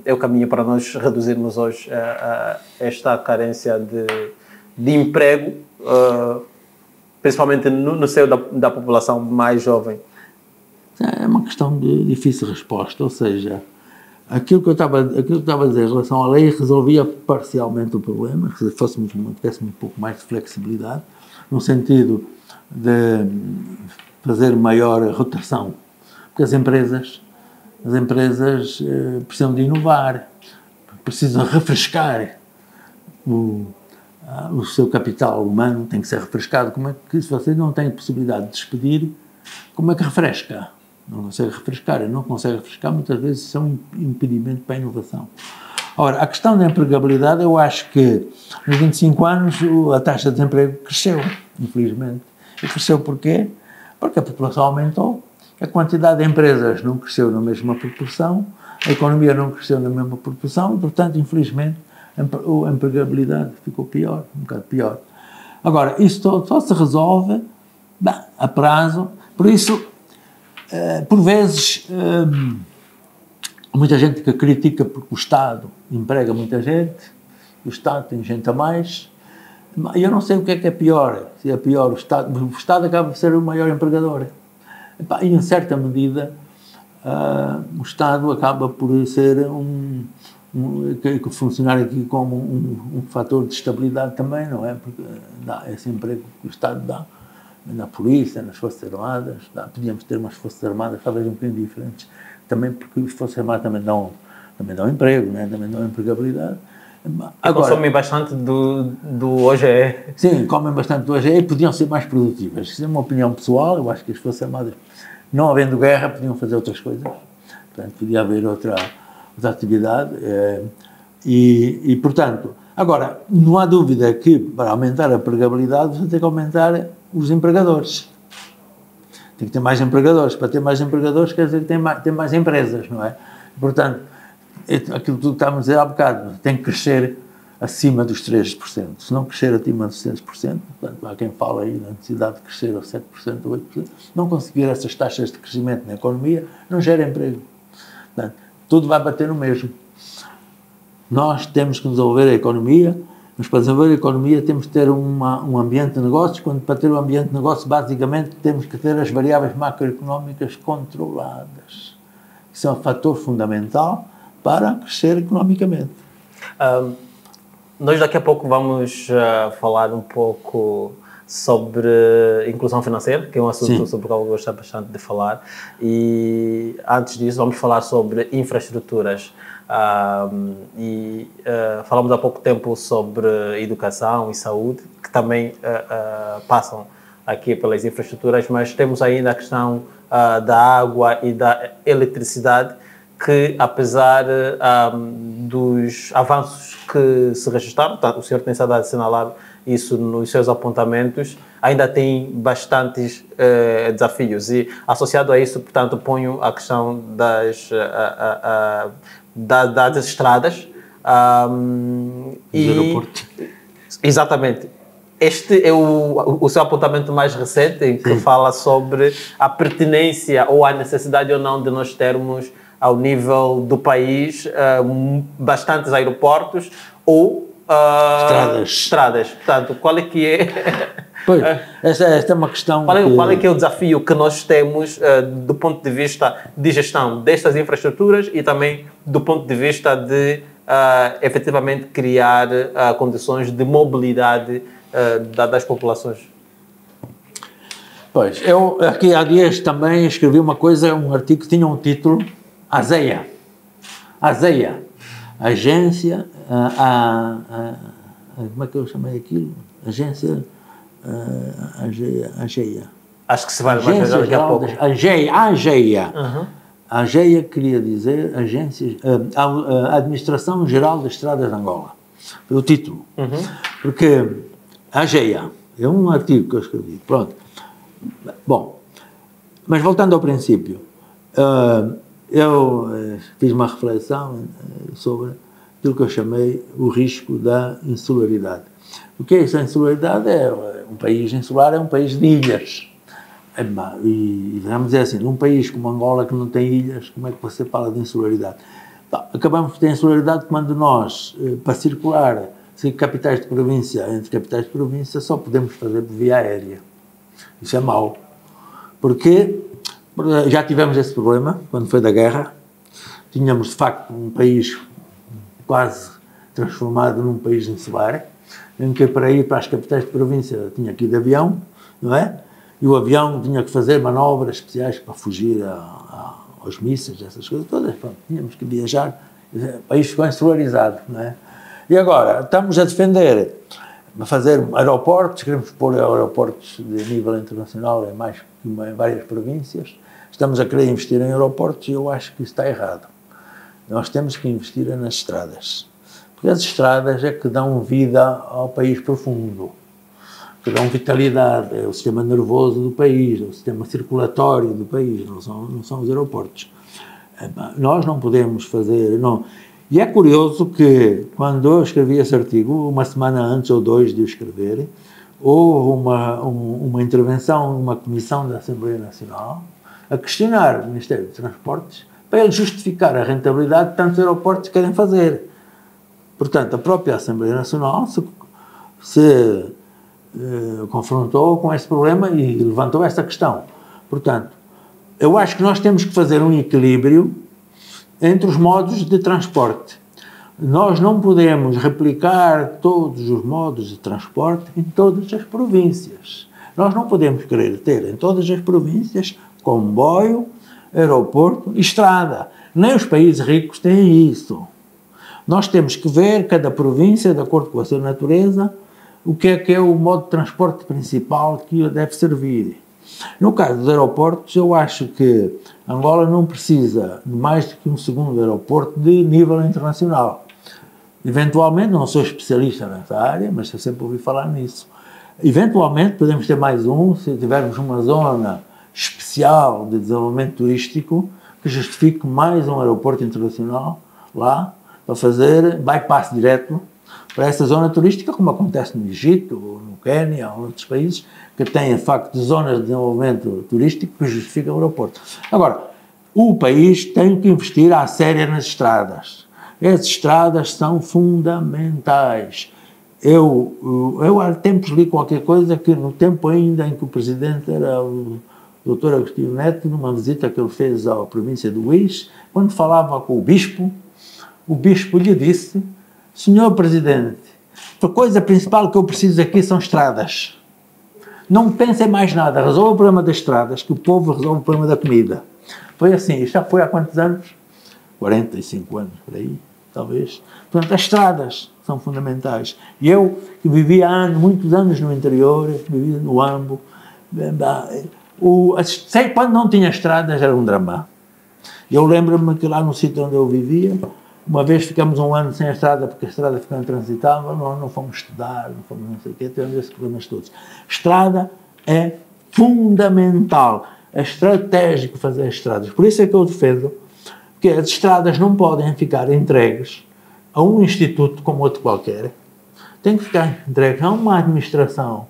A: é o caminho para nós reduzirmos hoje esta carência de emprego, principalmente no seio da população mais jovem?
B: É uma questão de difícil resposta, ou seja, aquilo que eu estava a dizer em relação à lei resolvia parcialmente o problema, se tivéssemos um pouco mais de flexibilidade, no sentido de fazer maior rotação, porque as empresas precisam de inovar, precisam refrescar o seu capital humano, tem que ser refrescado. Como é que, se você não tem a possibilidade de despedir, como é que refresca? Não consegue refrescar, muitas vezes isso é um impedimento para a inovação. Ora, a questão da empregabilidade, eu acho que nos 25 anos a taxa de desemprego cresceu, infelizmente. E cresceu porquê? Porque a população aumentou, a quantidade de empresas não cresceu na mesma proporção, a economia não cresceu na mesma proporção e, portanto, infelizmente, a empregabilidade ficou pior, um bocado pior. Agora, isso só se resolve a prazo, por isso, por vezes, muita gente que critica porque o Estado emprega muita gente, o Estado tem gente a mais, e eu não sei o que é pior, se é pior o Estado acaba por ser o maior empregador, e em certa medida o Estado acaba por ser que funcionar aqui como um fator de estabilidade também, não é? Porque dá esse emprego que o Estado dá na polícia, nas Forças Armadas, podíamos ter umas Forças Armadas talvez um bocadinho diferentes, também porque as Forças Armadas também dão emprego, né? Também dão empregabilidade.
A: Agora, consomem bastante do OGE.
B: Sim, comem bastante do OGE e podiam ser mais produtivas. Isso é uma opinião pessoal, eu acho que as Forças Armadas, não havendo guerra, podiam fazer outras coisas, portanto, podia haver outra atividade e, portanto, agora, não há dúvida que para aumentar a empregabilidade você tem que aumentar os empregadores. Tem que ter mais empregadores. Para ter mais empregadores quer dizer que tem mais empresas, não é? Portanto, aquilo que estávamos a dizer há bocado, tem que crescer acima dos 3%. Se não crescer acima dos 6%, portanto, há quem fala aí na necessidade de crescer aos 7% ou 8%, não conseguir essas taxas de crescimento na economia, não gera emprego. Portanto, tudo vai bater no mesmo. Nós temos que desenvolver a economia, mas para desenvolver a economia temos que ter um ambiente de negócios, para ter um ambiente de negócios, basicamente, temos que ter as variáveis macroeconómicas controladas. Isso é um fator fundamental para crescer economicamente.
A: Nós daqui a pouco vamos falar um pouco sobre inclusão financeira, que é um assunto sobre o qual eu gosto bastante de falar, e antes disso vamos falar sobre infraestruturas. Falamos há pouco tempo sobre educação e saúde, que também passam aqui pelas infraestruturas, mas temos ainda a questão da água e da eletricidade, que apesar dos avanços que se registraram, o senhor tem estado a assinalar isso nos seus apontamentos, ainda tem bastantes desafios, e associado a isso, portanto, ponho a questão das estradas
B: e aeroportos.
A: Exatamente. Este é o seu apontamento mais recente, em que fala sobre a pertinência ou a necessidade ou não de nós termos ao nível do país, bastantes aeroportos ou estradas. Portanto, qual é que é...
B: Pois, esta é uma questão...
A: Qual é que é o desafio que nós temos do ponto de vista de gestão destas infraestruturas e também do ponto de vista de efetivamente criar condições de mobilidade das populações?
B: Pois, eu aqui há dias também escrevi uma coisa, um artigo que tinha um título, ASEA, Agência, como é que eu chamei aquilo? Agência, AGEA.
A: Acho que se vai mais daqui a pouco.
B: AGEA. A AGEA queria dizer Administração Geral das Estradas de Angola. Foi o título. Porque a AGEA é um artigo que eu escrevi. Pronto. Bom, mas voltando ao princípio, eu fiz uma reflexão sobre aquilo que eu chamei o risco da insularidade. O que é isso? A insularidade um país insular é um país de ilhas. E vamos dizer assim, num país como Angola que não tem ilhas, como é que você fala de insularidade? Acabamos de ter insularidade quando nós, para circular capitais de província entre capitais de província, só podemos fazer por via aérea. Isso é mau. Porque já tivemos esse problema quando foi da guerra. Tínhamos, de facto, um país quase transformado num país insular, em que para ir para as capitais de província tinha que ir de avião, não é? E o avião tinha que fazer manobras especiais para fugir aos mísseis, essas coisas todas. Pronto, tínhamos que viajar. O país ficou insularizado, não é? E agora, estamos a defender, a fazer aeroportos, queremos pôr aeroportos de nível internacional em várias províncias. Estamos a querer investir em aeroportos e eu acho que isso está errado. Nós temos que investir nas estradas. Porque as estradas é que dão vida ao país profundo, que dão vitalidade, é o sistema nervoso do país, é o sistema circulatório do país, não são os aeroportos. Nós não podemos fazer... Não. E é curioso que, quando eu escrevi esse artigo, uma semana antes ou 2 de o escrever, houve uma intervenção numa comissão da Assembleia Nacional a questionar o Ministério dos Transportes para ele justificar a rentabilidade que tantos aeroportos querem fazer. Portanto, a própria Assembleia Nacional se confrontou com esse problema e levantou esta questão. Portanto, eu acho que nós temos que fazer um equilíbrio entre os modos de transporte. Nós não podemos replicar todos os modos de transporte em todas as províncias. Nós não podemos querer ter em todas as províncias comboio, aeroporto e estrada. Nem os países ricos têm isso. Nós temos que ver cada província, de acordo com a sua natureza, o que é o modo de transporte principal que deve servir. No caso dos aeroportos, eu acho que Angola não precisa de mais do que um segundo aeroporto de nível internacional. Eventualmente, não sou especialista nessa área, mas eu sempre ouvi falar nisso. Eventualmente, podemos ter mais um, se tivermos uma zona especial de desenvolvimento turístico que justifique mais um aeroporto internacional lá, para fazer bypass direto para essa zona turística, como acontece no Egito, ou no Quênia, ou em outros países, que têm, de facto, zonas de desenvolvimento turístico que justificam o aeroporto. Agora, o país tem que investir à séria nas estradas. As estradas são fundamentais. Eu há tempos li qualquer coisa que, no tempo ainda em que o presidente era o Dr. Agostinho Neto, numa visita que ele fez à província do Uís, quando falava com o bispo lhe disse: Senhor Presidente, a coisa principal que eu preciso aqui são estradas. Não pensem mais nada, resolva o problema das estradas, que o povo resolve o problema da comida. Foi assim, já foi há quantos anos? 45 anos, por aí, talvez. Portanto, as estradas são fundamentais. E eu, que vivia muitos anos no interior, vivia no Ambo, sei quando não tinha estradas era um drama. Eu lembro-me que lá no sítio onde eu vivia, uma vez ficamos um ano sem a estrada, porque a estrada ficou intransitável, nós não fomos estudar, não fomos não sei o quê, tivemos esses problemas todos. Estrada é fundamental, é estratégico fazer as estradas. Por isso é que eu defendo que as estradas não podem ficar entregues a um instituto como outro qualquer, tem que ficar entregues a uma administração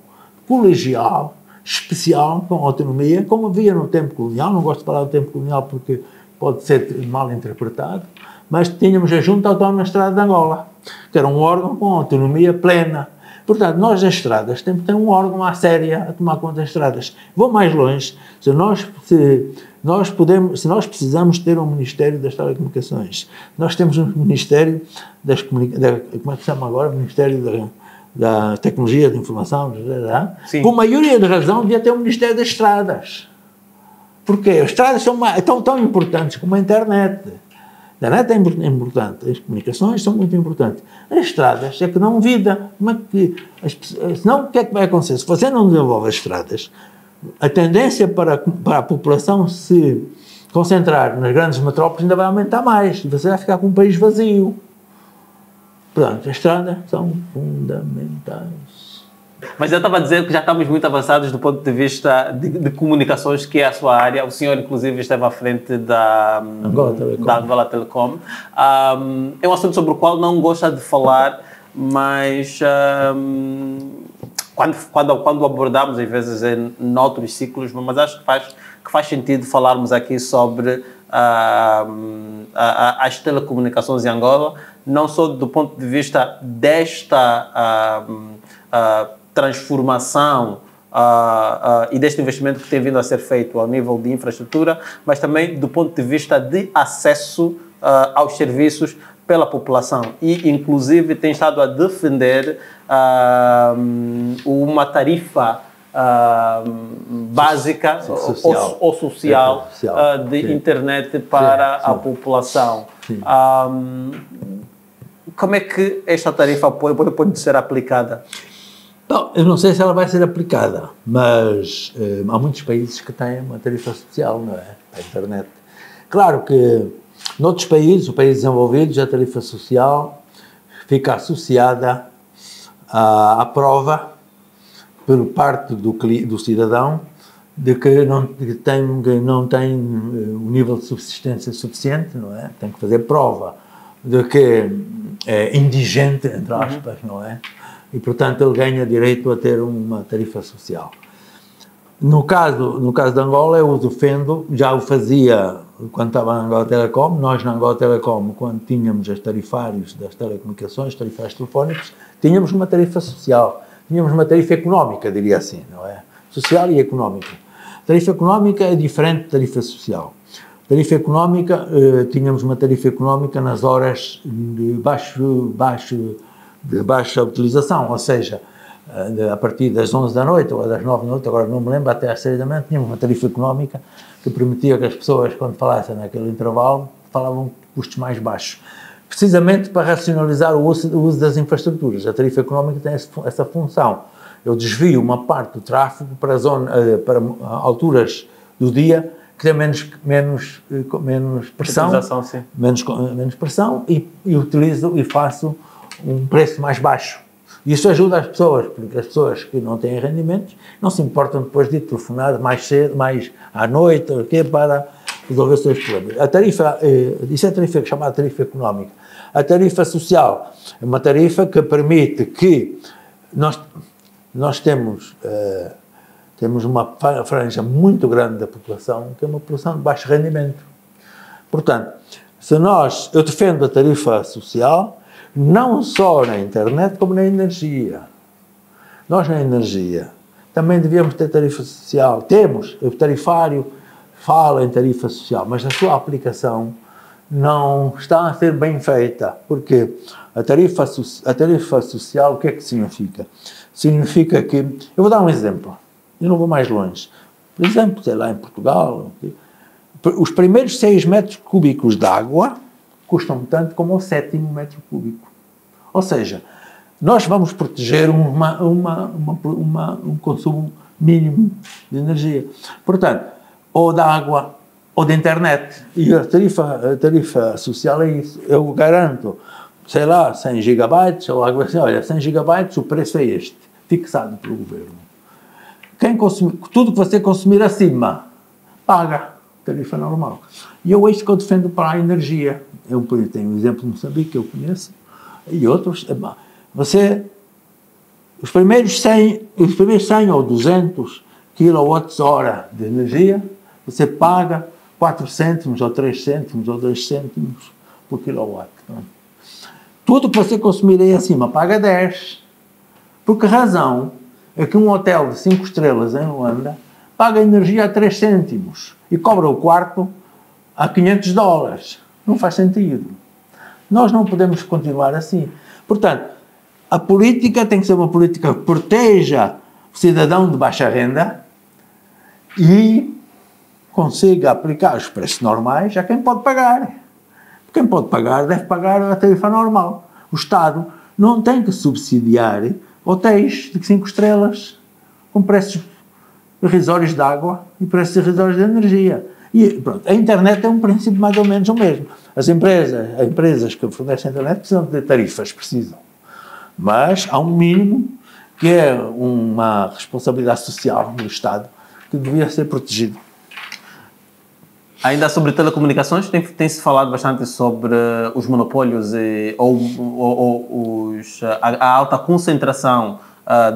B: colegial, especial, com autonomia, como havia no tempo colonial. Não gosto de falar do tempo colonial porque pode ser mal interpretado, mas tínhamos a Junta Autónoma de Estrada de Angola, que era um órgão com autonomia plena. Portanto, nós das estradas temos que ter um órgão à séria a tomar conta das estradas. Vou mais longe, se nós precisamos ter um Ministério das Telecomunicações, nós temos um Ministério das Comunicações, como é que se chama agora? Ministério da Tecnologia, da Informação, por maioria de razão devia ter um Ministério das Estradas. Porque as estradas são tão importantes como a internet. A internet é importante, as comunicações são muito importantes. As estradas é que dão vida. Senão, o que é que vai acontecer? Se você não desenvolve as estradas, a tendência para a população se concentrar nas grandes metrópoles ainda vai aumentar mais. E você vai ficar com um país vazio. Portanto, as estradas são fundamentais.
A: Mas eu estava a dizer que já estamos muito avançados do ponto de vista de comunicações, que é a sua área. O senhor, inclusive, esteve à frente da Angola Telecom. É um assunto sobre o qual não gosta de falar, mas quando abordamos, às vezes, em outros ciclos, mas acho que faz sentido falarmos aqui sobre as telecomunicações em Angola, não só do ponto de vista desta transformação e deste investimento que tem vindo a ser feito ao nível de infraestrutura, mas também do ponto de vista de acesso aos serviços pela população. E, inclusive, tem estado a defender uma tarifa básica ou social de internet para a população. Como é que esta tarifa pode ser aplicada?
B: Bom, eu não sei se ela vai ser aplicada, mas há muitos países que têm uma tarifa social, não é? A internet. Claro que, noutros países, os países desenvolvidos, a tarifa social fica associada à prova por parte do cidadão de que não tem um nível de subsistência suficiente, não é? Tem que fazer prova de que é indigente, entre aspas, não é? E, portanto, ele ganha direito a ter uma tarifa social. No caso de Angola, eu o defendo, já o fazia quando estava na Angola Telecom. Nós, na Angola Telecom, quando tínhamos os tarifários das telecomunicações, tarifários telefónicos, tínhamos uma tarifa social, tínhamos uma tarifa económica, diria assim, não é? Social e económica. A tarifa económica é diferente da tarifa social. Tarifa económica, tínhamos uma tarifa económica nas horas de baixa utilização, ou seja, a partir das 11 da noite ou das 9 da noite, agora não me lembro, até às 6 da manhã, tínhamos uma tarifa económica que permitia que as pessoas, quando falassem naquele intervalo, falavam de custos mais baixos, precisamente para racionalizar o uso das infraestruturas. A tarifa económica tem essa função. Eu desvio uma parte do tráfego para alturas do dia que tem menos pressão, menos pressão e utilizo e faço um preço mais baixo. Isso ajuda as pessoas, porque as pessoas que não têm rendimentos não se importam depois de telefonar mais cedo, mais à noite, para resolver os seus problemas. A tarifa, isso é a tarifa chamada tarifa económica. A tarifa social é uma tarifa que permite que nós temos uma franja muito grande da população, que é uma população de baixo rendimento. Portanto, eu defendo a tarifa social, não só na internet, como na energia. Nós, na energia, também devíamos ter tarifa social. Temos, o tarifário fala em tarifa social, mas a sua aplicação não está a ser bem feita, porque a tarifa social, o que é que significa? Significa que, eu vou dar um exemplo, eu não vou mais longe. Por exemplo, sei lá, em Portugal, os primeiros 6 metros cúbicos de água custam tanto como o 7º metro cúbico. Ou seja, nós vamos proteger um consumo mínimo de energia. Portanto, ou da água ou da internet. E a tarifa social é isso. Eu garanto, sei lá, 100 gigabytes, ou algo assim, olha, 100 gigabytes, o preço é este, fixado pelo governo. Tudo que você consumir acima, paga. Tarifa normal. E é isso que eu defendo para a energia. Eu tenho um exemplo de Moçambique que eu conheço, e outros. Os primeiros 100 ou 200 kWh de energia, você paga 4 cêntimos, ou 3 cêntimos, ou 2 cêntimos por quilowatt. Tudo que você consumir aí acima paga 10. Por que razão é que um hotel de 5 estrelas em Luanda paga energia a 3 cêntimos e cobra o quarto a $500? Não faz sentido. Nós não podemos continuar assim. Portanto, a política tem que ser uma política que proteja o cidadão de baixa renda e consiga aplicar os preços normais a quem pode pagar. Quem pode pagar deve pagar a tarifa normal. O Estado não tem que subsidiar hotéis de 5 estrelas com preços irrisórios de água e preços irrisórios de energia. E pronto, a internet é um princípio mais ou menos o mesmo. As empresas que fornecem a internet precisam de tarifas, precisam. Mas há um mínimo que é uma responsabilidade social do Estado que devia ser protegido.
A: Ainda sobre telecomunicações, tem-se falado bastante sobre os monopólios a alta concentração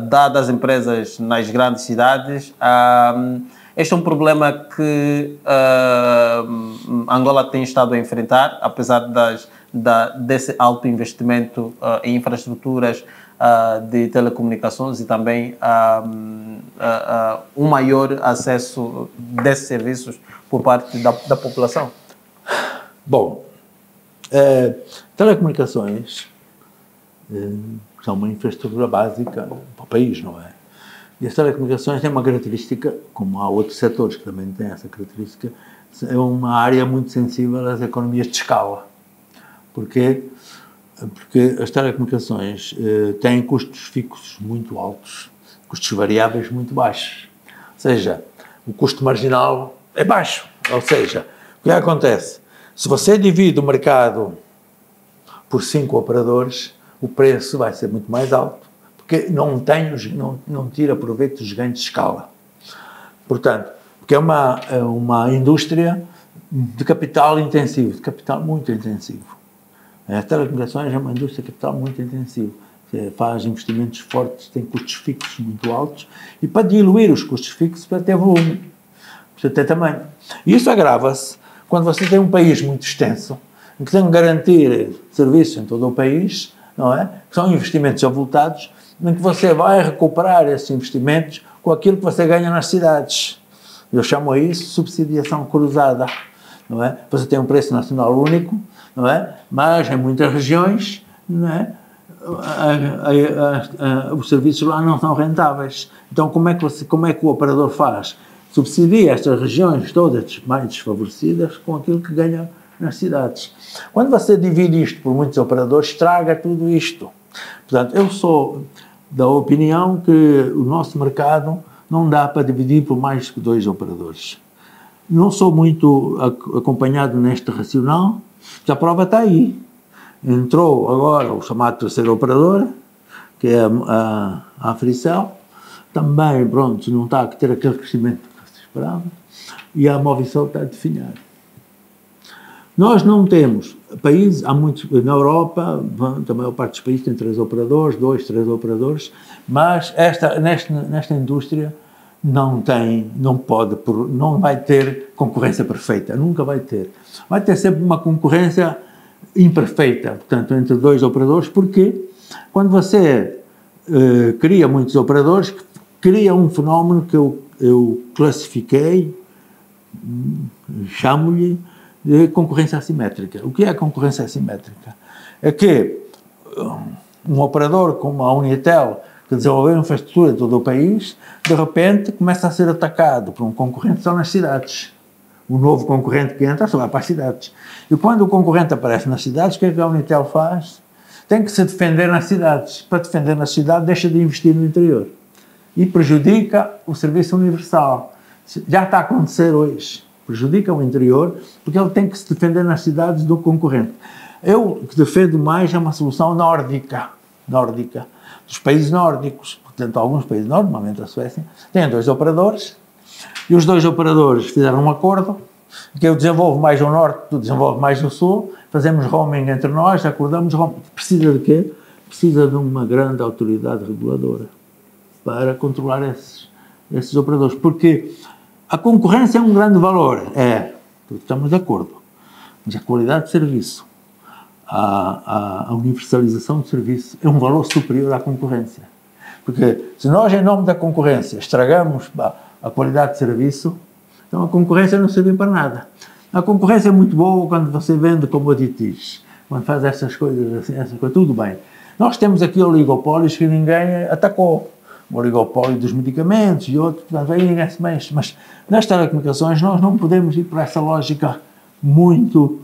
A: das empresas nas grandes cidades. Este é um problema que Angola tem estado a enfrentar, apesar desse alto investimento em infraestruturas de telecomunicações e também um maior acesso desses serviços por parte da população.
B: Bom, telecomunicações são uma infraestrutura básica para o país, não é? E as telecomunicações têm uma característica, como há outros setores que também têm essa característica, é uma área muito sensível às economias de escala. Porquê? Porque as telecomunicações têm custos fixos muito altos, custos variáveis muito baixos. Ou seja, o custo marginal é baixo. Ou seja, o que acontece? Se você divide o mercado por 5 operadores, o preço vai ser muito mais alto, porque não tira proveito dos ganhos de escala. Portanto, porque é uma indústria de capital intensivo, de capital muito intensivo. As telecomunicações é uma indústria de capital muito intensivo. Você faz investimentos fortes, tem custos fixos muito altos, e para diluir os custos fixos, para ter volume, para ter tamanho. E isso agrava-se quando você tem um país muito extenso, em que tem que garantir serviços em todo o país, não é? Que são investimentos avultados, em que você vai recuperar esses investimentos com aquilo que você ganha nas cidades. Eu chamo a isso subsidiação cruzada, não é? Você tem um preço nacional único, não é? Mas em muitas regiões, não é? Os serviços lá não são rentáveis. Então, como é que o operador faz? Subsidia estas regiões todas mais desfavorecidas com aquilo que ganha nas cidades. Quando você divide isto por muitos operadores, estraga tudo isto. Portanto, eu sou da opinião que o nosso mercado não dá para dividir por mais que 2 operadores. Não sou muito acompanhado neste racional, mas a prova está aí. Entrou agora o chamado terceiro operador, que é a Africell, também, pronto, não está a ter aquele crescimento que se esperava, e a Movicel está a definhar. Nós não temos países, há muitos, na Europa, a maior parte dos países tem 3 operadores, 2, 3 operadores, mas nesta indústria não vai ter concorrência perfeita, nunca vai ter. Vai ter sempre uma concorrência imperfeita, portanto, entre 2 operadores, porque quando você cria muitos operadores, cria um fenómeno que eu classifiquei, chamo-lhe de concorrência assimétrica. O que é a concorrência assimétrica? É que um operador como a Unitel, que desenvolveu infraestrutura em todo o país, de repente começa a ser atacado por um concorrente só nas cidades. O novo concorrente que entra só vai para as cidades. E quando o concorrente aparece nas cidades, o que é que a Unitel faz? Tem que se defender nas cidades. Para defender nas cidades, deixa de investir no interior. E prejudica o serviço universal. Já está a acontecer hoje. Prejudica o interior, porque ele tem que se defender nas cidades do concorrente. Eu que defendo mais é uma solução nórdica, dos países nórdicos. Portanto, alguns países, normalmente a Suécia, têm 2 operadores, e os 2 operadores fizeram um acordo, que eu desenvolvo mais ao norte, tu desenvolves mais ao sul, fazemos roaming entre nós, acordamos roaming. Precisa de quê? Precisa de uma grande autoridade reguladora para controlar esses operadores, porque a concorrência é um grande valor, estamos de acordo. Mas a qualidade de serviço, a universalização do serviço é um valor superior à concorrência. Porque se nós, em nome da concorrência, estragamos a qualidade de serviço, então a concorrência não serve para nada. A concorrência é muito boa quando você vende commodities, quando faz essas coisas assim, tudo bem. Nós temos aqui oligopólios que ninguém atacou. O oligopólio dos medicamentos e outros, portanto, aí ninguém se mexe. Mas nas telecomunicações nós não podemos ir por essa lógica muito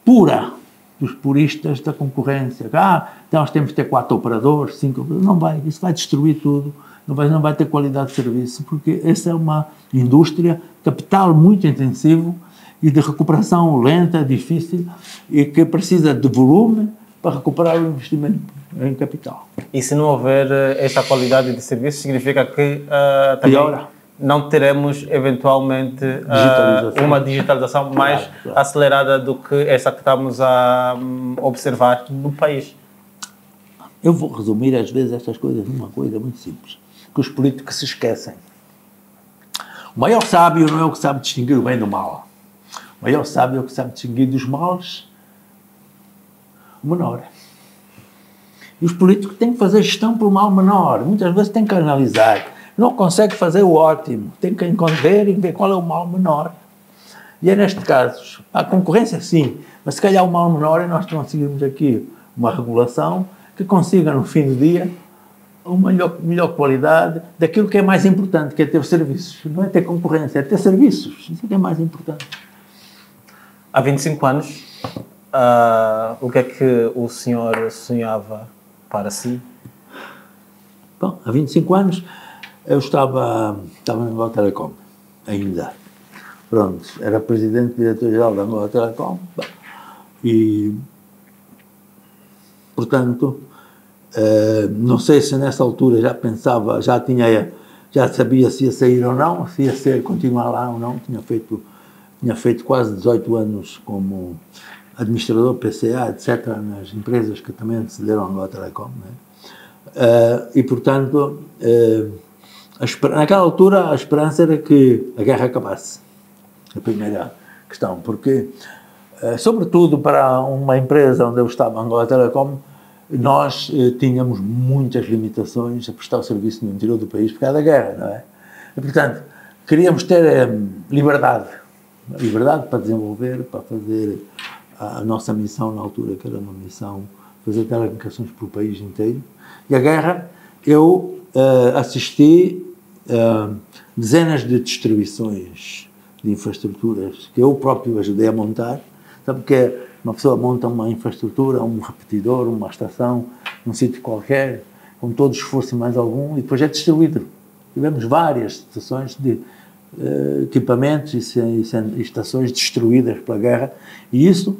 B: pura dos puristas da concorrência. Então nós temos que ter 4 operadores, 5 operadores. Não vai, isso vai destruir tudo. Não vai ter qualidade de serviço, porque essa é uma indústria, capital muito intensivo e de recuperação lenta, difícil, e que precisa de volume para recuperar o investimento em capital.
A: E se não houver esta qualidade de serviço, significa que
B: piora.
A: Não teremos, eventualmente, uma digitalização mais acelerada do que essa que estamos a observar no país?
B: Eu vou resumir, às vezes, estas coisas numa coisa muito simples, que os políticos se esquecem. O maior sábio não é o que sabe distinguir o bem do mal. O maior sábio é o que sabe distinguir dos males o menor. E os políticos têm que fazer gestão para o mal menor. Muitas vezes têm que analisar. Não consegue fazer o ótimo. Tem que ver e ver qual é o mal menor. E é neste caso, a concorrência sim, mas se calhar o mal menor é nós conseguirmos aqui uma regulação que consiga, no fim do dia, uma melhor qualidade daquilo que é mais importante, que é ter serviços. Não é ter concorrência, é ter serviços. Isso é que é mais importante.
A: Há 25 anos, o que é que o senhor sonhava para si?
B: Bom, há 25 anos eu estava na Angola Telecom, ainda. Pronto, era presidente e diretor-geral da Angola Telecom. E, portanto, não sei se nessa altura já pensava, já sabia se ia sair ou não, se ia continuar lá ou não. Tinha feito quase 18 anos como administrador PCA, etc., nas empresas que também cederam à Angola Telecom. Né? E, portanto, naquela altura a esperança era que a guerra acabasse. A primeira questão, porque, sobretudo para uma empresa onde eu estava, a Angola Telecom, nós tínhamos muitas limitações a prestar o serviço no interior do país por causa da guerra, não é? E, portanto, queríamos ter liberdade para desenvolver, para fazer a nossa missão na altura, que era uma missão, fazer telecomunicações para o país inteiro. E a guerra, eu assisti dezenas de distribuições de infraestruturas que eu próprio ajudei a montar. Sabe que uma pessoa monta uma infraestrutura, um repetidor, uma estação, num sítio qualquer, com todo esforço e mais algum, e depois é distribuído. Tivemos várias estações de equipamentos e estações destruídas pela guerra, e isso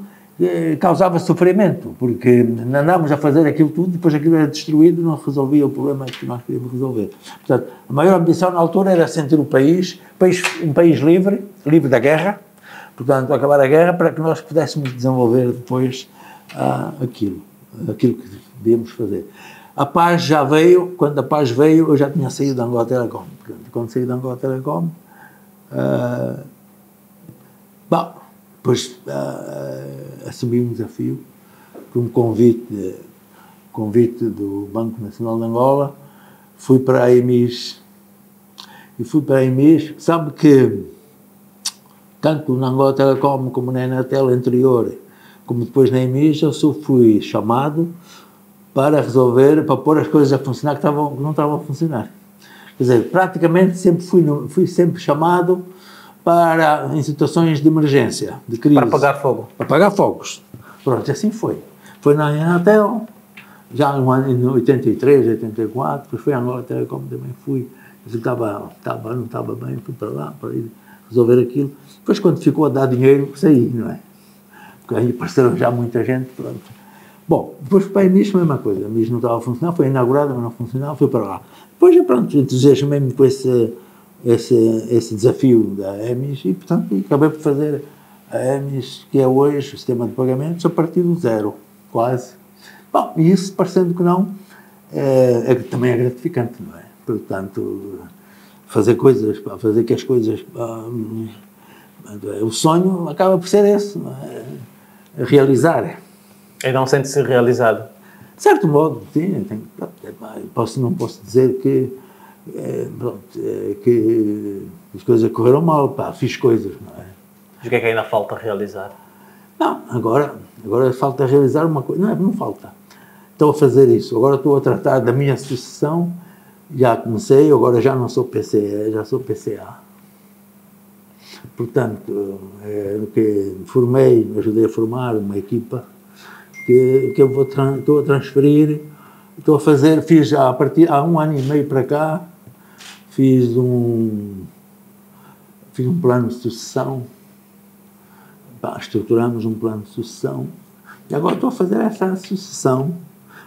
B: causava sofrimento, porque andámos a fazer aquilo tudo, depois aquilo era destruído e não resolvia o problema que nós queríamos resolver. Portanto, a maior ambição na altura era sentir um país livre da guerra, portanto, acabar a guerra para que nós pudéssemos desenvolver depois aquilo que devíamos fazer. A paz já veio, quando a paz veio, eu já tinha saído da Angola Telecom. Portanto, quando saí da Angola Telecom, depois assumi um desafio por um convite do Banco Nacional de Angola. Fui para a EMIS. E fui para a EMIS. Sabe que tanto na Angola Telecom como na Enatel anterior, como depois na EMIS, eu só fui chamado para pôr as coisas a funcionar que não estavam a funcionar. Quer dizer, praticamente fui sempre chamado em situações de emergência, de crise.
A: Para apagar fogo.
B: Para apagar fogos. Pronto, assim foi. Foi na Enatel, já em 83, 84, depois foi a Angola Telecom, também fui. Não estava bem, fui para lá, para ir resolver aquilo. Depois, quando ficou a dar dinheiro, saí, não é? Porque aí apareceram já muita gente, pronto. Bom, depois para a EMIS, a mesma coisa. A EMIS não estava a funcionar, foi inaugurada, mas não funcionava, fui para lá. Depois, pronto, entusiasmei-me com esse desafio da EMIS e, portanto, acabei por fazer a EMIS, que é hoje o sistema de pagamentos, a partir do zero, quase. Bom, e isso, parecendo que não, também é gratificante, não é? Portanto, fazer que as coisas O sonho acaba por ser esse, não é? Realizar.
A: E não sente-se realizado?
B: De certo modo, sim. Não posso dizer que as coisas correram mal. Fiz coisas, não é?
A: E o que é que ainda falta realizar?
B: Não, agora falta realizar uma coisa. Não falta. Estou a fazer isso. Agora estou a tratar da minha sucessão. Já comecei, agora já não sou PCE, já sou PCA. Portanto, ajudei a formar uma equipa que eu estou a transferir, estou a fazer, há 1 ano e meio para cá, fiz um plano de sucessão, estruturamos um plano de sucessão, e agora estou a fazer essa sucessão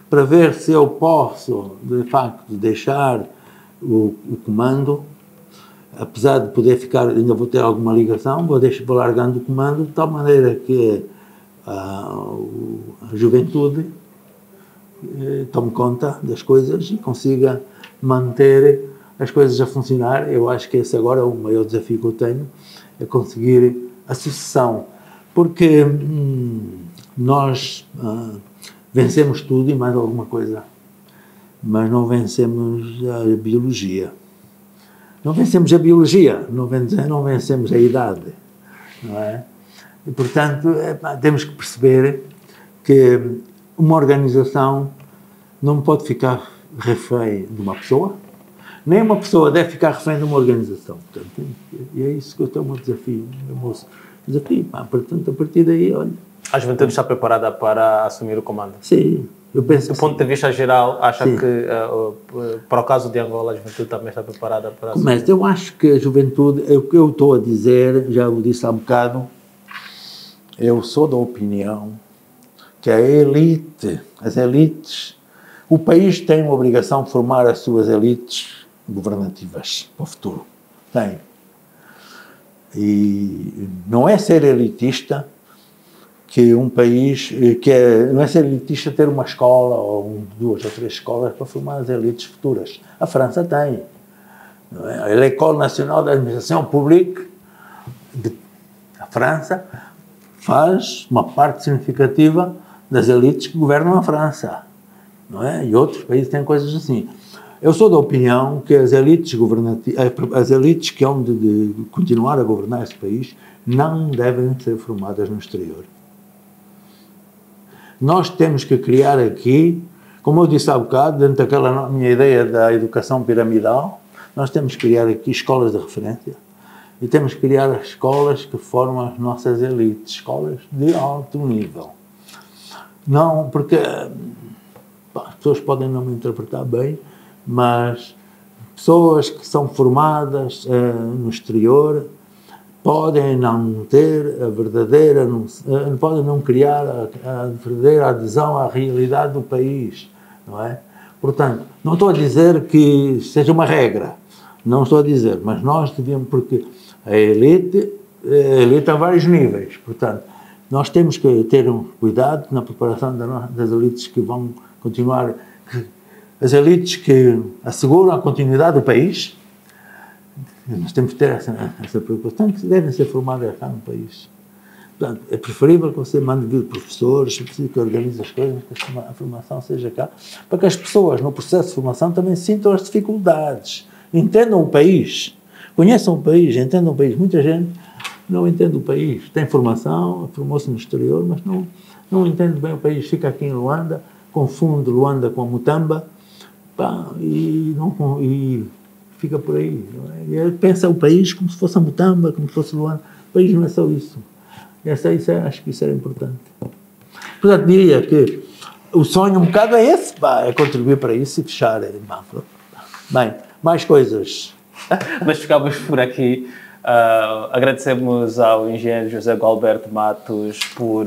B: para ver se eu posso, de facto, deixar o comando, apesar de poder ficar, ainda vou ter alguma ligação, vou largando o comando de tal maneira que a juventude tome conta das coisas e consiga manter as coisas a funcionar. Eu acho que esse agora é o maior desafio que eu tenho, é conseguir a sucessão, porque nós vencemos tudo e mais alguma coisa, mas não vencemos a biologia. Não vencemos a biologia, não vencemos a idade, não é? E, portanto, temos que perceber que uma organização não pode ficar refém de uma pessoa, nem uma pessoa deve ficar refém de uma organização. Portanto, e é isso que eu tenho um desafio, Portanto, a partir daí, olha...
A: A juventude está preparada para assumir o comando?
B: Sim. Eu penso
A: do ponto de vista geral, acha que, para o caso de Angola, a juventude também está preparada para...
B: Mas eu acho que a juventude, o que eu estou a dizer, já o disse há um bocado, eu sou da opinião que a elite, as elites, o país tem uma obrigação de formar as suas elites governativas para o futuro. Tem. E não é ser elitista que um país, não é ser elitista ter uma escola ou 2 ou 3 escolas para formar as elites futuras. A França tem. Não é? A École Nationale d'Administration Publique a França faz uma parte significativa das elites que governam a França. Não é? E outros países têm coisas assim. Eu sou da opinião que as elites que hão de continuar a governar esse país não devem ser formadas no exterior. Nós temos que criar aqui, como eu disse há bocado, dentro daquela minha ideia da educação piramidal, nós temos que criar aqui escolas de referência e temos que criar escolas que formam as nossas elites, escolas de alto nível. Não, porque as pessoas podem não me interpretar bem, mas pessoas que são formadas no exterior podem não ter a verdadeira, podem não criar a verdadeira adesão à realidade do país, não é? Portanto, não estou a dizer que seja uma regra, não estou a dizer, mas nós devíamos, porque a elite a vários níveis, portanto, nós temos que ter um cuidado na preparação das elites que vão continuar, as elites que asseguram a continuidade do país. Nós temos que ter essa preocupação, que devem ser formadas cá no país. Portanto, é preferível que você mande vir professores, que organize as coisas, que a formação seja cá, para que as pessoas, no processo de formação, também sintam as dificuldades, entendam o país, conheçam o país, entendam o país. Muita gente não entende o país, tem formação, formou-se no exterior, mas não entende bem o país, fica aqui em Luanda, confunde Luanda com Mutamba, e fica por aí. Não é? E pensa o país como se fosse a Mutamba, como se fosse Luanda. O país não é só isso. Acho que isso era importante. Portanto, diria que o sonho um bocado é esse, é contribuir para isso e fechar. Bem, mais coisas.
A: Mas ficamos por aqui. Agradecemos ao engenheiro José Gualberto Matos por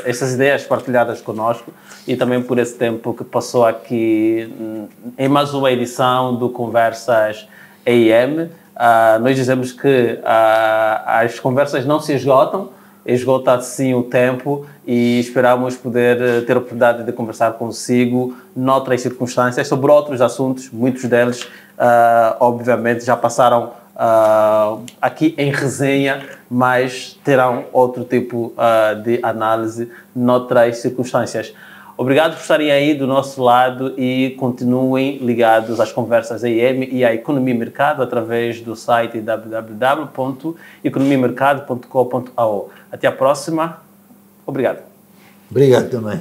A: essas ideias partilhadas conosco e também por esse tempo que passou aqui em mais uma edição do Conversas EIM. Nós dizemos que as conversas não se esgotam, esgota sim o tempo e esperamos poder ter a oportunidade de conversar consigo noutras circunstâncias sobre outros assuntos, muitos deles obviamente já passaram aqui em resenha mas terão outro tipo de análise noutras circunstâncias. Obrigado por estarem aí do nosso lado e continuem ligados às conversas da IEM e à Economia e Mercado através do site www.economiamercado.co.au. Até a próxima. Obrigado.
B: Obrigado também.